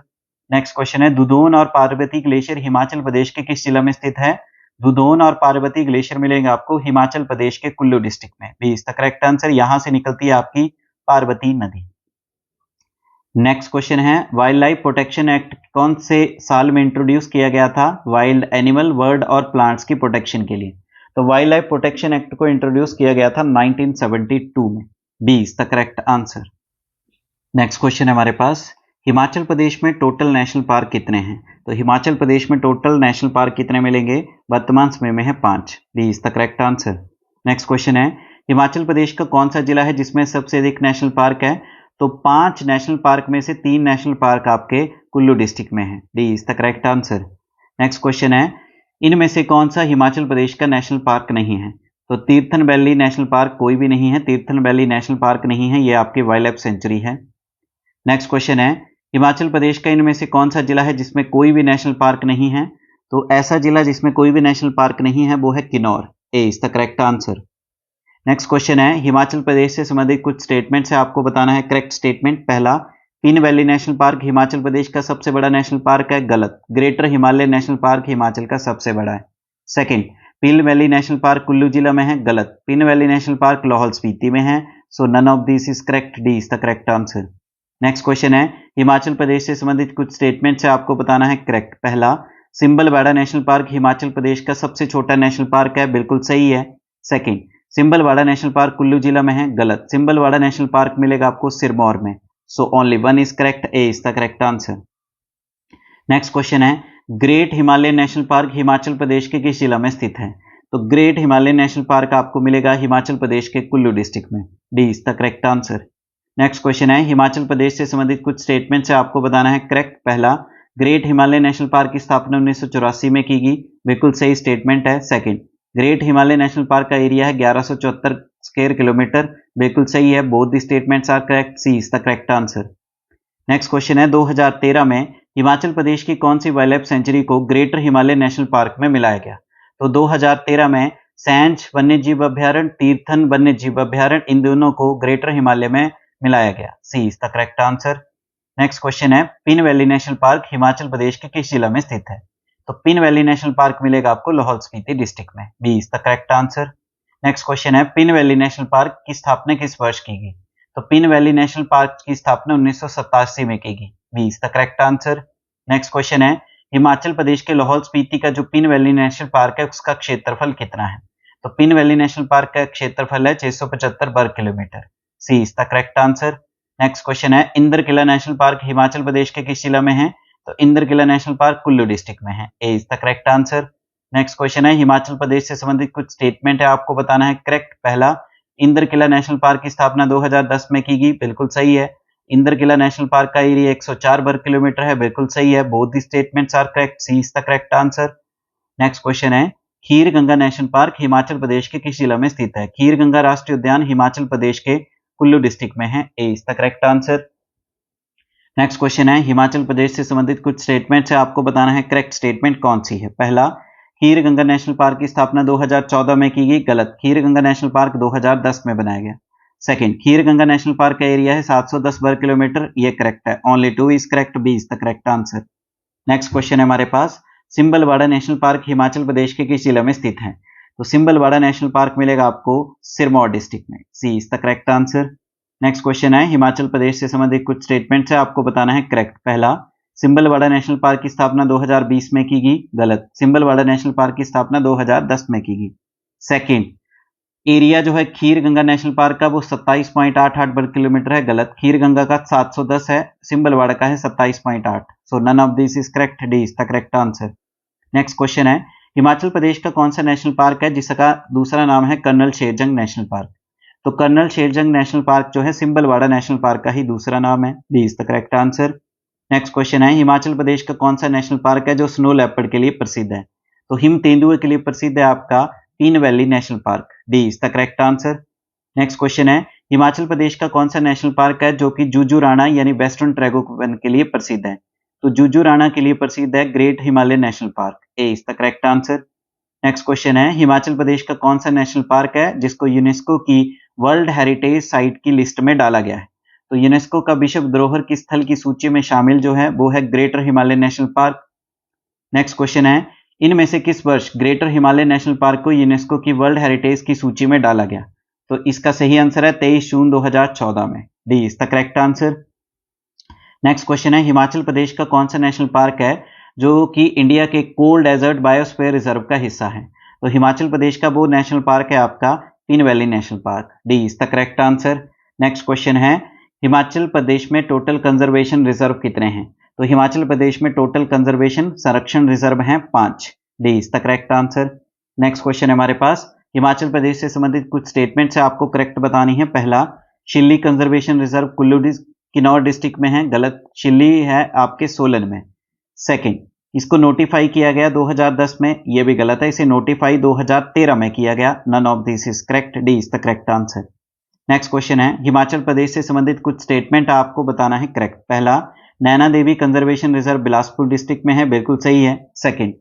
Next question है, दुधोन और पार्वती ग्लेशियर हिमाचल प्रदेश के किस जिला में स्थित है? दुधोन और पार्वती ग्लेशियर मिलेंगे आपको हिमाचल प्रदेश के कुल्लू डिस्ट्रिक्ट में, B is the correct answer. यहां से निकलती है आपकी पार्वती नदी। नेक्स्ट क्वेश्चन है, वाइल्ड लाइफ प्रोटेक्शन एक्ट कौन से साल में इंट्रोड्यूस किया गया था वाइल्ड एनिमल, बर्ड और प्लांट्स की प्रोटेक्शन के लिए? तो वाइल्ड लाइफ प्रोटेक्शन एक्ट को इंट्रोड्यूस किया गया था 1972 में, B is the correct answer. Next question है हमारे पास, हिमाचल प्रदेश में टोटल नेशनल पार्क कितने हैं? तो हिमाचल प्रदेश में टोटल नेशनल पार्क कितने मिलेंगे? वर्तमान समय में है 5, B is the correct answer. Next question है, हिमाचल प्रदेश का कौन सा जिला है जिसमें सबसे अधिक नेशनल पार्क है? तो 5 नेशनल पार्क में से 3 नेशनल पार्क आपके कुल्लू डिस्ट्रिक्ट में है। D is the correct answer. Next question है, इनमें से कौन सा हिमाचल प्रदेश का नेशनल पार्क नहीं है? तो तीर्थन वैली नेशनल पार्क कोई भी नहीं है, तीर्थन वैली नेशनल पार्क नहीं है, ये आपकी वाइल्ड लाइफ सेंचुरी है। नेक्स्ट क्वेश्चन है, हिमाचल प्रदेश का इनमें से कौन सा जिला है जिसमें कोई भी नेशनल पार्क नहीं है? तो ऐसा जिला जिसमें कोई भी नेशनल पार्क नहीं है वो है Kinnaur. A is the correct answer. Next question है, हिमाचल प्रदेश से संबंधित कुछ स्टेटमेंट है, आपको बताना है करेक्ट स्टेटमेंट। पहला, Pin valley national park Himachal Pradesh का सबसे बड़ा नेशनल पार्क है, गलत। Greater Himalaya national park Himachal का सबसे बड़ा है। Second, Pin valley national park Kullu जिला में है, गलत। Pin valley national park Lahaul Spiti में है, so none of this is correct. D is the correct answer. Next question है, हिमाचल प्रदेश से संबंधित कुछ स्टेटमेंट्स है, आपको बताना है करेक्ट। पहला, सिंबलवाड़ा नेशनल पार्क हिमाचल प्रदेश का सबसे छोटा नेशनल पार्क है, बिल्कुल सही है। Second, Simbalbara national park Kullu जिला में है, गलत। सिंबलवाड़ा नेशनल पार्क मिलेगा आपको सिरमौर में, so only one is correct. A is the correct answer. Next question है, great Himalaya national park Himachal Pradesh के किस जिला में स्थित है? तो ग्रेट हिमालय नेशनल पार्क आपको मिलेगा हिमाचल प्रदेश के कुल्लू डिस्ट्रिक्ट में। D is the correct answer. Next question है, हिमाचल प्रदेश से संबंधित कुछ स्टेटमेंट्स है, आपको बताना है करेक्ट। पहला, ग्रेट हिमालय नेशनल पार्क की स्थापना 1984 में की गई, बिल्कुल सही स्टेटमेंट है। Second, great Himalaya national park का एरिया है 1174 स्क्वायर किलोमीटर, बिल्कुल सही है। Both the statements are correct. C is the correct answer. Next question है, 2013 में हिमाचल प्रदेश की कौन सी वाइल्ड लाइफ सेंचुरी को ग्रेटर हिमालय नेशनल पार्क में मिलाया गया? तो 2013 में सैंज वन्यजीव अभ्यारण्य, तीर्थन वन्यजीव अभ्यारण्य, इन दोनों को ग्रेटर हिमालय में मिलाया गया। C is the correct answer. Next question है, Pin valley national park Himachal Pradesh के किस जिला में स्थित है? तो पिन वैली नेशनल पार्क मिलेगा आपको लाहौल स्पीति डिस्ट्रिक्ट में। B is the correct answer. Next question है, पिन वैली नेशनल पार्क की स्थापना किस वर्ष की गई? तो पिन वैली नेशनल पार्क की स्थापना 1987 में की गई। B is the correct answer. Next question है, हिमाचल प्रदेश के लाहौल स्पीति का जो पिन वैली नेशनल पार्क है उसका क्षेत्रफल कितना है? तो पिन वैली नेशनल पार्क का क्षेत्रफल है 675 वर्ग kilometre. C is the correct answer. Next question है, इंद्र किला नेशनल पार्क हिमाचल प्रदेश के किस जिला में है? तो इंद्र किला नेशनल पार्क कुल्लू डिस्ट्रिक्ट में है। A is the correct answer. Next question है, हिमाचल प्रदेश से संबंधित कुछ स्टेटमेंट है, आपको बताना है करेक्ट। पहला, इंद्र किला नेशनल पार्क की स्थापना 2010 में की गई, बिल्कुल सही है। इंद्र किला नेशनल पार्क का एरिया 104 वर्ग किलोमीटर है, बिल्कुल सही है। Both the statements are correct. C is the correct answer. Next question है, खीर गंगा नेशनल पार्क हिमाचल प्रदेश के किस जिला में स्थित है? खीर गंगा राष्ट्रीय उद्यान हिमाचल प्रदेश के कुल्लू डिस्ट्रिक्ट में है। A is the correct answer. Next question है, हिमाचल प्रदेश से संबंधित कुछ स्टेटमेंट्स है, आपको बताना है करेक्ट स्टेटमेंट कौन सी है। पहला, खीर गंगा नेशनल पार्क की स्थापना 2014 में की गई, गलत। खीर गंगा नेशनल पार्क 2010 में बनाया गया। Second, Khir Ganga national park का एरिया है 710 वर्ग किलोमीटर, ये करेक्ट है। Only 2 is correct. B is the correct answer. Next question है हमारे पास, सिंबलवाड़ा नेशनल पार्क हिमाचल प्रदेश के किस जिला में स्थित है? तो सिंबलवाड़ा नेशनल पार्क मिलेगा आपको सिरमौर डिस्ट्रिक्ट में। C is the correct answer. Next question है, हिमाचल प्रदेश से संबंधित कुछ स्टेटमेंट्स है, आपको बताना है करेक्ट। पहला, सिंबलवाड़ा नेशनल पार्क की स्थापना 2020 में की गई, गलत। सिंबलवाड़ा नेशनल पार्क की स्थापना 2010 में की गई। सेकंड, एरिया जो है खीर गंगा नेशनल पार्क का वो 27.88 वर्ग किलोमीटर है, गलत। खीर गंगा का 710 है, सिंबलवाड़ा का है 27.8। So none of this is correct. D is the correct answer. Next question है, हिमाचल प्रदेश का कौन सा नेशनल पार्क है जिसका दूसरा नाम है कर्नल शेरजंग नेशनल पार्क? तो कर्नल शेरजंग नेशनल पार्क जो है सिंबलवाड़ा नेशनल पार्क का ही दूसरा नाम है। D is the correct answer. Next question है, हिमाचल प्रदेश का कौन सा नेशनल पार्क है जो स्नो लेपर्ड के लिए प्रसिद्ध है? तो हिम तेंदुए के लिए प्रसिद्ध है आपका pin valley national park. D is the correct answer. Next question है, हिमाचल प्रदेश का कौन सा नेशनल पार्क है जो कि जुजू राणा यानी वेस्टर्न ट्रैगोपन के लिए प्रसिद्ध है? तो जुजू राणा के लिए प्रसिद्ध है great Himalaya national park. A is the correct answer. Next question है, हिमाचल प्रदेश का कौन सा नेशनल पार्क है जिसको यूनेस्को की वर्ल्ड हेरिटेज साइट की लिस्ट में डाला गया है? तो यूनेस्को का विश्व धरोहर की स्थल की सूची में शामिल जो है वो है greater Himalaya national park. Next question है, इनमें से किस वर्ष ग्रेटर हिमालय नेशनल पार्क को यूनेस्को की वर्ल्ड हेरिटेज की सूची में डाला गया? तो इसका सही आंसर है 23 जून 2014 में। D is the correct answer. Next question है, हिमाचल प्रदेश का कौन सा नेशनल पार्क है जो कि इंडिया के कोल्ड डेजर्ट बायोस्फीयर रिजर्व का हिस्सा है? तो हिमाचल प्रदेश का वो नेशनल पार्क है आपका pin valley national park. D is the correct answer. Next question है, हिमाचल प्रदेश में टोटल कंजर्वेशन रिजर्व कितने हैं? तो हिमाचल प्रदेश में टोटल कंजर्वेशन संरक्षण रिजर्व हैं 5। D is the correct answer. Next question है हमारे पास, हिमाचल प्रदेश से संबंधित कुछ स्टेटमेंट्स है, आपको करेक्ट बतानी है। पहला, Shilli conservation reserve Kullu Kinnaur district में है, गलत। शिल्ली है आपके सोलन में। सेकंड, इसको नोटिफाई किया गया 2010 में, ये भी गलत है, इसे नोटिफाई 2013 में किया गया। None of this is correct, D is the correct answer. Next question है, हिमाचल प्रदेश से संबंधित कुछ स्टेटमेंट आपको बताना है करेक्ट। पहला, नैना देवी कंजर्वेशन रिजर्व बिलासपुर डिस्ट्रिक्ट में है, बिल्कुल सही है। सेकंड,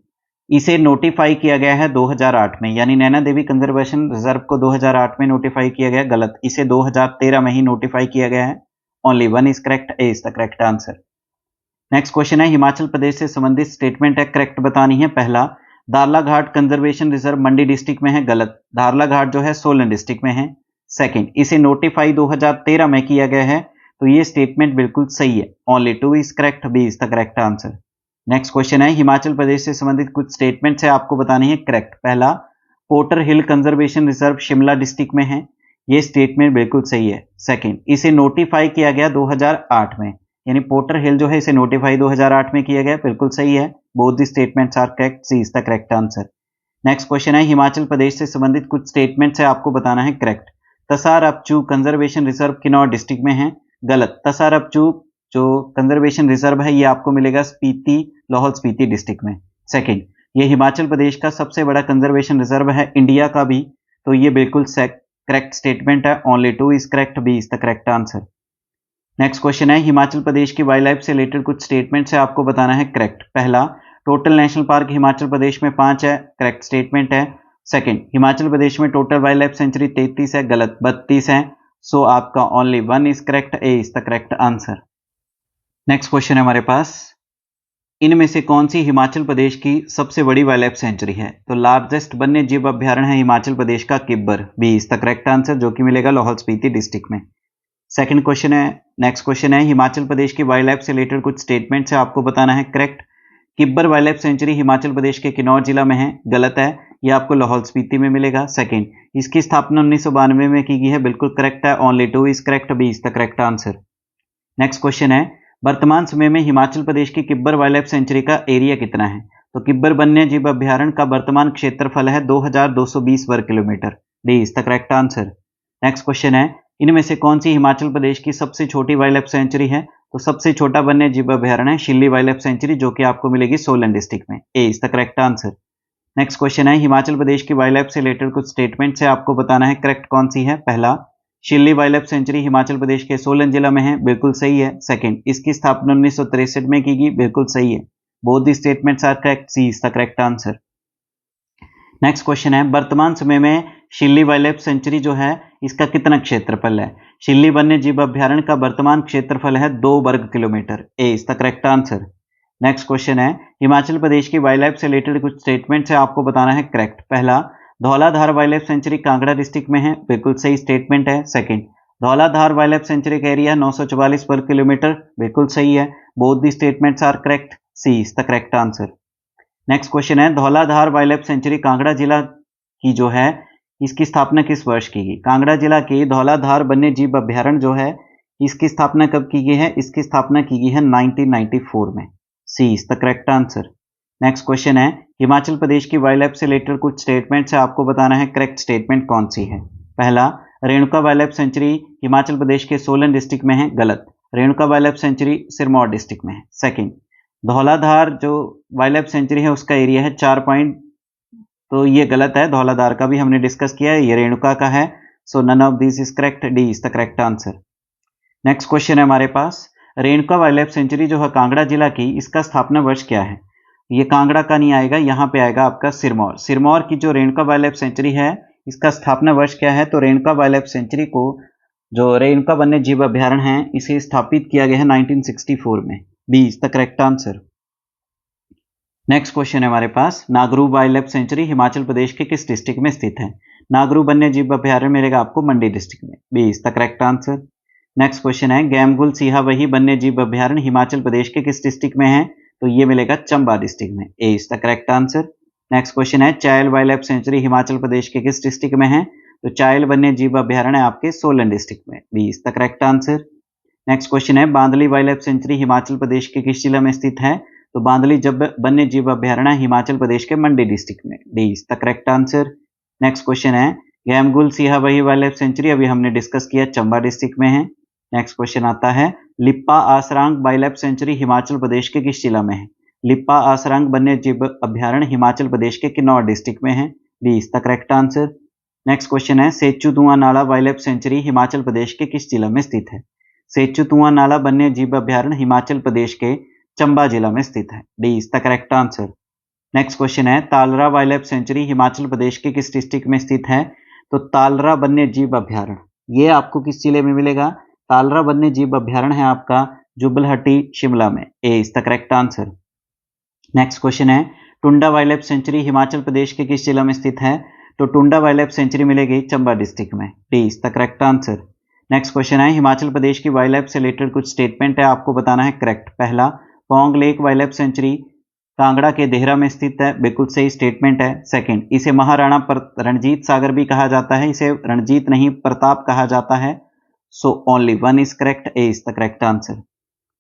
इसे नोटिफाई किया गया है 2008 में, यानी नैना देवी कंजर्वेशन रिजर्व को 2008 में नोटिफाई किया गया, गलत। इसे 2013 में ही नोटिफाई किया गया है। Only one is correct, A is the correct answer. Next question है, हिमाचल प्रदेश से संबंधित स्टेटमेंट है करेक्ट बतानी है। पहला, दारला घाट कंजर्वेशन रिजर्व मंडी डिस्ट्रिक्ट में है, गलत। दारला घाट जो है सोलन डिस्ट्रिक्ट में है। सेकंड, इसे नोटिफाई 2013 में किया गया है, तो ये स्टेटमेंट बिल्कुल सही है। Only two is correct, B is the correct answer. Next question है, हिमाचल प्रदेश से संबंधित कुछ स्टेटमेंट्स है आपको बतानी है करेक्ट। पहला, पोर्टर हिल कंजर्वेशन रिजर्व शिमला डिस्ट्रिक्ट में है, ये स्टेटमेंट बिल्कुल सही है। सेकंड, इसे नोटिफाई किया गया 2008 में, यानी पोर्टर हिल जो है इसे नोटिफाई 2008 में किया गया, बिल्कुल सही है। Both the statements are correct, C is the correct answer. Next question है, हिमाचल प्रदेश से संबंधित कुछ स्टेटमेंट्स है आपको बताना है correct. Tsarap Chu conservation reserve Kinnaur district में है, गलत। तसार अपचू जो कंजर्वेशन रिजर्व है ये आपको मिलेगा स्पीति, लाहौल स्पीति डिस्ट्रिक्ट में। सेकंड, ये हिमाचल प्रदेश का सबसे बड़ा कंजर्वेशन रिजर्व है इंडिया का भी, तो ये बिल्कुल करेक्ट स्टेटमेंट है। Only two is correct, B is the correct answer. Next question है, हिमाचल प्रदेश की वाइल्ड लाइफ से रिलेटेड कुछ स्टेटमेंट्स है आपको बताना है करेक्ट। पहला, total national park Himachal Pradesh में 5 है, करेक्ट स्टेटमेंट है। सेकंड, हिमाचल प्रदेश में टोटल वाइल्ड लाइफ सेंचुरी 33 है, गलत, 32 है। सो आपका only one is correct, A is the correct answer. Next question है हमारे पास, इनमें से कौन सी हिमाचल प्रदेश की सबसे बड़ी वाइल्ड लाइफ सेंचुरी है? तो लार्जेस्ट वन्य जीव अभ्यारण्य है हिमाचल प्रदेश का Kibber, B is the correct answer, जो कि मिलेगा लाहौल स्पीति डिस्ट्रिक्ट में। सेकंड क्वेश्चन है, नेक्स्ट क्वेश्चन है, हिमाचल प्रदेश की वाइल्ड लाइफ से रिलेटेड कुछ स्टेटमेंट्स है आपको बताना है correct. Kibber wild life sanctuary Himachal Pradesh के किन्नौर जिला में है, गलत है, ये आपको लाहौल स्पीति में मिलेगा। सेकंड, इसकी स्थापना 1992 में की गई है, बिल्कुल करेक्ट है। Only two is correct, B is the correct answer. Next question है, वर्तमान समय में हिमाचल प्रदेश की किब्बर वाइल्ड लाइफ सेंचुरी का एरिया कितना है? तो किब्बर वन्य जीव अभ्यारण्य का वर्तमान क्षेत्रफल है 2220 वर्ग kilometre, D is the correct answer. Next question है, इनमें से कौन सी हिमाचल प्रदेश की सबसे छोटी वाइल्ड लाइफ सेंचुरी है? तो सबसे छोटा वन्य जीव अभ्यारण्य है शिल्ली वाइल्ड लाइफ सेंचुरी, जो कि आपको मिलेगी सोलन डिस्ट्रिक्ट में, A is the correct answer. Next question है, हिमाचल प्रदेश की वाइल्ड लाइफ से रिलेटेड कुछ स्टेटमेंट है आपको बताना है करेक्ट कौन सी है। पहला, Shilli wild life sanctuary Himachal Pradesh के सोलन जिला में है, बिल्कुल सही है। सेकंड, इसकी स्थापना 1963 में की गई, बिल्कुल सही है। Both the statements are correct, C is the correct answer. Next question है, वर्तमान समय में शिल्ली वाइल्ड लाइफ सेंचुरी जो है इसका कितना क्षेत्रफल है? शिल्ली वन्य जीव अभ्यारण्य का वर्तमान क्षेत्रफल है 2 वर्ग kilometre, A is the correct answer. Next question है, हिमाचल प्रदेश की वाइल्ड लाइफ से रिलेटेड कुछ स्टेटमेंट्स है आपको बताना है करेक्ट। पहला, Dhauladhar wild life sanctuary Kangra district में है, बिल्कुल सही स्टेटमेंट है। Second, Dhauladhar wild life sanctuary का एरिया 944 वर्ग किलोमीटर, बिल्कुल सही है। Both the statements are correct, C is the correct answer. Next question है, Dhauladhar wild life sanctuary Kangra जिला की जो है इसकी स्थापना किस वर्ष की गई? कांगड़ा जिला के धौलाधार वन्य जीव अभ्यारण्य जो है इसकी स्थापना कब की गई है? इसकी स्थापना की गई है 1994 में, C is the correct answer. Next question है, हिमाचल प्रदेश की वाइल्ड लाइफ से रिलेटेड कुछ स्टेटमेंट्स है आपको बताना है करेक्ट स्टेटमेंट कौन सी है। पहला, Renuka wild life sanctuary Himachal Pradesh के सोलन डिस्ट्रिक्ट में है, गलत। Renuka wild life sanctuary Sirmaur district में है। सेकंड, धौलाधार जो वाइल्ड लाइफ सेंचुरी है उसका एरिया है 4 पॉइंट, तो ये गलत है, धौलाधार का भी हमने डिस्कस किया है, ये रेणुका का है। So none of this is correct, D is the correct answer. Next question है हमारे पास, रेणुका वाइल्ड लाइफ सेंचुरी जो है कांगड़ा जिला की, इसका स्थापना वर्ष क्या है? ये कांगड़ा का नहीं आएगा, यहाँ पे आएगा आपका सिरमौर। सिरमौर की जो रेणुका वाइल्ड लाइफ सेंचुरी है इसका स्थापना वर्ष क्या है? तो रेणुका वाइल्ड लाइफ सेंचुरी को जो रेणुका वन्य जीव अभ्यारण्य है इसे स्थापित किया गया है 1964 में, B is the correct answer. Next question है हमारे पास, Nagru wild life sanctuary Himachal Pradesh के किस डिस्ट्रिक्ट में स्थित है? नागरू वन्य जीव अभ्यारण्य मिलेगा आपको मंडी डिस्ट्रिक्ट में, B is the correct answer. Next question है, गैमगुल सिहा वही वन्य जीव अभ्यारण्य हिमाचल प्रदेश के किस डिस्ट्रिक्ट में है? तो ये मिलेगा चंबा डिस्ट्रिक्ट में, A is the correct answer. Next question है, Chail wild life sanctuary Himachal Pradesh के किस डिस्ट्रिक्ट में है? तो चायल वन्य जीव अभ्यारण्य आपके सोलन डिस्ट्रिक्ट में, B is the correct answer. Next question है, Bandli wild life sanctuary Himachal Pradesh के किस जिला में स्थित है? तो बांदली जब वन्य जीव अभ्यारण्य हिमाचल प्रदेश के मंडी डिस्ट्रिक्ट में, D is the correct answer. Next question है, गैमगुल सिहावही वाइल्ड लाइफ सेंचुरी अभी हमने डिस्कस किया, चंबा डिस्ट्रिक्ट में है। नेक्स्ट क्वेश्चन आता है, Lippa आसरांग wild life sanctuary Himachal Pradesh के किस जिला में है? लिप्पा आसरांग वन्य जीव अभ्यारण्य हिमाचल प्रदेश के किन्नौर डिस्ट्रिक्ट में है। B is the correct answer. Next question है, Sechutua Nala wild life sanctuary Himachal Pradesh के किस जिला में स्थित है? सेचुतुआ नाला वन्य जीव अभ्यारण्य हिमाचल प्रदेश के चंबा जिला में स्थित है। D is the correct answer. Next question है, तालरा wild life sanctuary Himachal Pradesh के किस डिस्ट्रिक्ट में स्थित है? तो तालरा वन्य जीव अभ्यारण्य ये आपको किस जिले में मिलेगा? तालरा वन्य जीव अभ्यारण्य है आपका जुब्बलहट्टी शिमला में। A is the correct answer. Next question है, Tunda wild life sanctuary Himachal Pradesh के किस जिला में स्थित है? तो टुंडा वाइल्ड लाइफ सेंचुरी मिलेगी चंबा डिस्ट्रिक्ट में। D is the correct answer. Next question है, हिमाचल प्रदेश की वाइल्ड लाइफ से रिलेटेड कुछ स्टेटमेंट है, आपको बताना है करेक्ट। पहला, Pong lake wild life sanctuary Kangra के देहरा में स्थित है, बिल्कुल सही स्टेटमेंट है। सेकंड, इसे महाराणा रणजीत सागर भी कहा जाता है, इसे रणजीत नहीं प्रताप कहा जाता है। So only one is correct. A is the correct answer.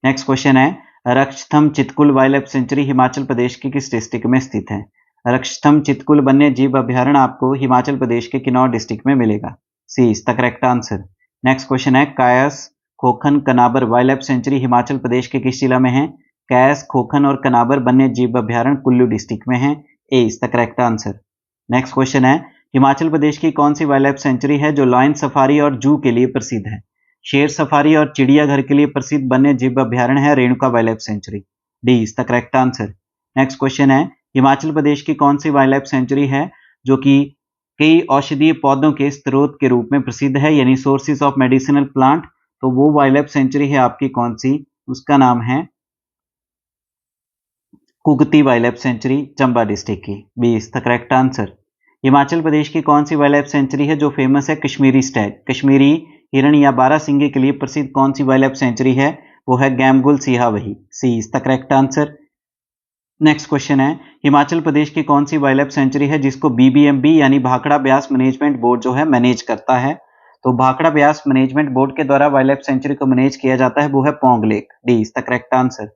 Next question है, Rakchham Chitkul wild life sanctuary Himachal Pradesh के किस डिस्ट्रिक्ट में स्थित है? रक्षथम चितकुल वन्य जीव अभ्यारण्य आपको हिमाचल प्रदेश के किन्नौर डिस्ट्रिक्ट में मिलेगा। C is the correct answer. Next question है, Kais Khokhan Kanawar wild life sanctuary Himachal Pradesh के किस जिला में है? कैस खोखन और कनाबर वन्य जीव अभ्यारण्य कुल्लू डिस्ट्रिक्ट में है। A is the correct answer. Next question है, हिमाचल प्रदेश की कौन सी वाइल्ड लाइफ सेंचुरी है जो लायन सफारी और जू के लिए प्रसिद्ध है? शेर सफारी और चिड़ियाघर के लिए प्रसिद्ध वन्य जीव अभ्यारण्य है Renuka wild life sanctuary. D is the correct answer. Next question है, हिमाचल प्रदेश की कौन सी वाइल्ड लाइफ सेंचुरी है जो कि कई औषधीय पौधों के स्रोत के रूप में प्रसिद्ध है, यानी सोर्सेज ऑफ मेडिसिनल प्लांट? तो वो वाइल्ड लाइफ सेंचुरी है आपकी कौन सी? उसका नाम है Kugti wild life sanctuary Chamba district की। B is the correct answer. Himachal Pradesh की कौन सी वाइल्ड लाइफ सेंचुरी है जो फेमस है कश्मीरी स्टैग, कश्मीरी हिरण या बारासिंगे के लिए प्रसिद्ध कौन सी वाइल्ड लाइफ सेंचुरी है? वो है Gamgul Siahbehi. C is the correct answer. Next question है, हिमाचल प्रदेश की कौन सी वाइल्ड लाइफ सेंचुरी है जिसको बीबीएमबी यानी भाखड़ा ब्यास मैनेजमेंट बोर्ड जो है मैनेज करता है? तो भाखड़ा ब्यास मैनेजमेंट बोर्ड के द्वारा वाइल्ड लाइफ सेंचुरी को मैनेज किया जाता है, वो है Pong lake. D is the correct answer.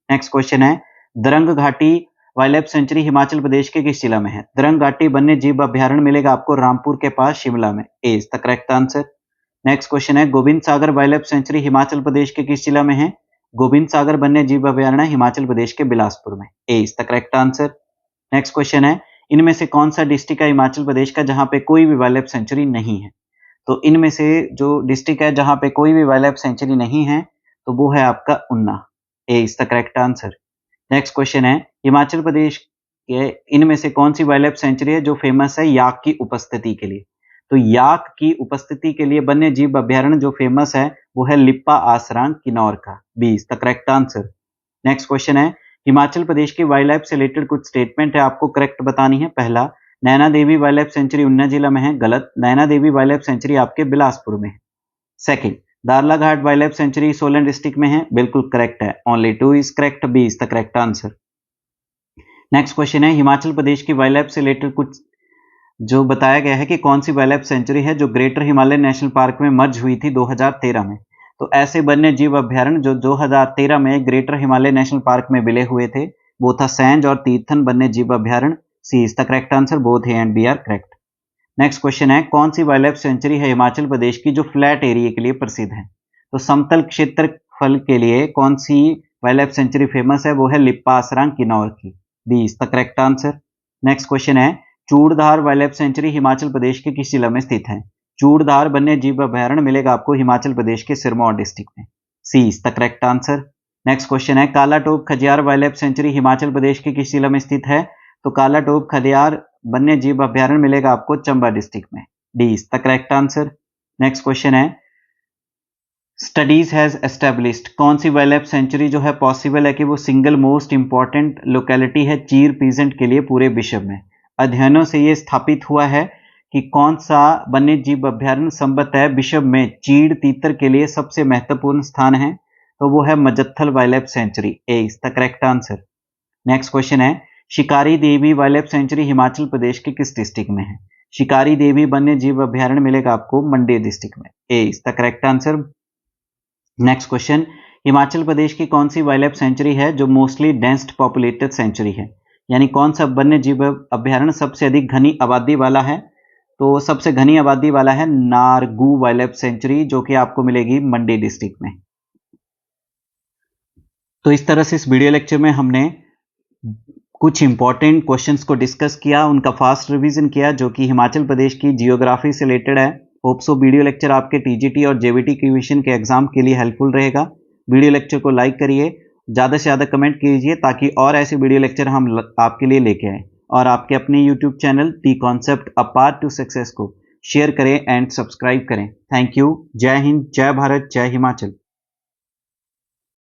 Next question है, दरंग घाटी wild life sanctuary Himachal Pradesh के किस जिला में है? दरंग घाटी वन्य जीव अभ्यारण्य मिलेगा आपको रामपुर के पास शिमला में। A is the correct answer. Next question है, Gobind Sagar wild life sanctuary Himachal Pradesh के किस जिला में है? गोविंद सागर वन्य जीव अभ्यारण्य हिमाचल प्रदेश के बिलासपुर में। A is the correct answer. Next question है, इनमें से कौन सा डिस्ट्रिक्ट है हिमाचल प्रदेश का जहां पे कोई भी वाइल्ड लाइफ सेंचुरी नहीं है? तो इनमें से जो डिस्ट्रिक्ट है जहां पे कोई भी वाइल्ड लाइफ सेंचुरी नहीं है तो वो है आपका Una. A is the correct answer. Next question है, हिमाचल प्रदेश के इनमें से कौन सी वाइल्ड लाइफ सेंचुरी है जो फेमस है याक की उपस्थिति के लिए? तो याक की उपस्थिति के लिए वन्य जीव अभ्यारण्य जो फेमस है वो है लिप्पा आसरांग किन्नौर का। B is the correct answer. Next question है, हिमाचल प्रदेश की वाइल्ड लाइफ से रिलेटेड कुछ स्टेटमेंट है, आपको करेक्ट बतानी है। पहला, Naina Devi wild life sanctuary Una जिला में है, गलत। Naina Devi wild life sanctuary आपके बिलासपुर में है। Second, Darlaghat wild life sanctuary Solan district में है, बिल्कुल करेक्ट है। Only two is correct. B is the correct answer. Next question है, हिमाचल प्रदेश की वाइल्ड लाइफ से रिलेटेड कुछ जो बताया गया है कि कौन सी वाइल्ड लाइफ सेंचुरी है जो ग्रेटर हिमालय नेशनल पार्क में मर्ज हुई थी 2013 में? तो ऐसे वन्य जीव अभ्यारण्य जो 2013 में ग्रेटर हिमालय नेशनल पार्क में विलय हुए थे वो था सैंज और तीर्थन वन्य जीव अभ्यारण्य। C is the correct answer. Both A and B are correct. Next question है, कौन सी वाइल्ड लाइफ सेंचुरी है हिमाचल प्रदेश की जो फ्लैट एरिया के लिए प्रसिद्ध है? तो समतल क्षेत्रफल के लिए कौन सी वाइल्ड लाइफ सेंचुरी फेमस है? वो है लिप्पा आसरांग किन्नौर की। B is the correct answer. Next question है, Churdhar wild life sanctuary Himachal Pradesh के किस जिला में स्थित है? चूड़धार वन्य जीव अभ्यारण्य मिलेगा आपको हिमाचल प्रदेश के सिरमौर डिस्ट्रिक्ट में। C is the correct answer. Next question है, Kalatop Khajjiar wild life sanctuary Himachal Pradesh के किस जिला में स्थित है? तो कालाटोप खजियार वन्य जीव अभ्यारण्य मिलेगा आपको चंबा डिस्ट्रिक्ट में। D is the correct answer. Next question है, स्टडीज हैज एस्टेब्लिश्ड कौन सी वाइल्ड लाइफ सेंचुरी जो है पॉसिबल है कि वो सिंगल मोस्ट इंपॉर्टेंट लोकेलिटी है चीर पीजेंट के लिए पूरे विश्व में? अध्ययनों से ये स्थापित हुआ है कि कौन सा वन्य जीव अभ्यारण्य संभवतः विश्व में चीड़ तीतर के लिए सबसे महत्वपूर्ण स्थान है, तो वो है Majathal wild life sanctuary. A is the correct answer. Next question है, Shikari Devi wild life sanctuary Himachal Pradesh के किस डिस्ट्रिक्ट में है? शिकारी देवी वन्य जीव अभ्यारण्य मिलेगा आपको मंडी डिस्ट्रिक्ट में। A is the correct answer. Next question, Himachal Pradesh की कौन सी वाइल्ड लाइफ सेंचुरी है जो मोस्टली डेंस्ड पॉपुलेटेड सेंचुरी है? यानी कौन सा वन्य जीव अभ्यारण्य सबसे अधिक घनी आबादी वाला है? तो सबसे घनी आबादी वाला है नारगू वाइल्ड लाइफ सेंचुरी, जो कि आपको मिलेगी मंडी डिस्ट्रिक्ट में। तो इस तरह से इस वीडियो लेक्चर में हमने कुछ इंपॉर्टेंट क्वेश्चंस को डिस्कस किया, उनका फास्ट रिवीजन किया, जो कि हिमाचल प्रदेश की जियोग्राफी से रिलेटेड है। होप सो वीडियो लेक्चर आपके टीजीटी और जेवीटी कमीशन के एग्जाम के लिए हेल्पफुल रहेगा। वीडियो लेक्चर को लाइक करिए, ज़्यादा से ज़्यादा कमेंट कीजिए, ताकि और ऐसे वीडियो लेक्चर हम आपके लिए लेके आए। और आपके अपने YouTube channel the concept a path to success को शेयर करें एंड सब्सक्राइब करें। Thank you. जय हिंद, जय भारत, जय हिमाचल।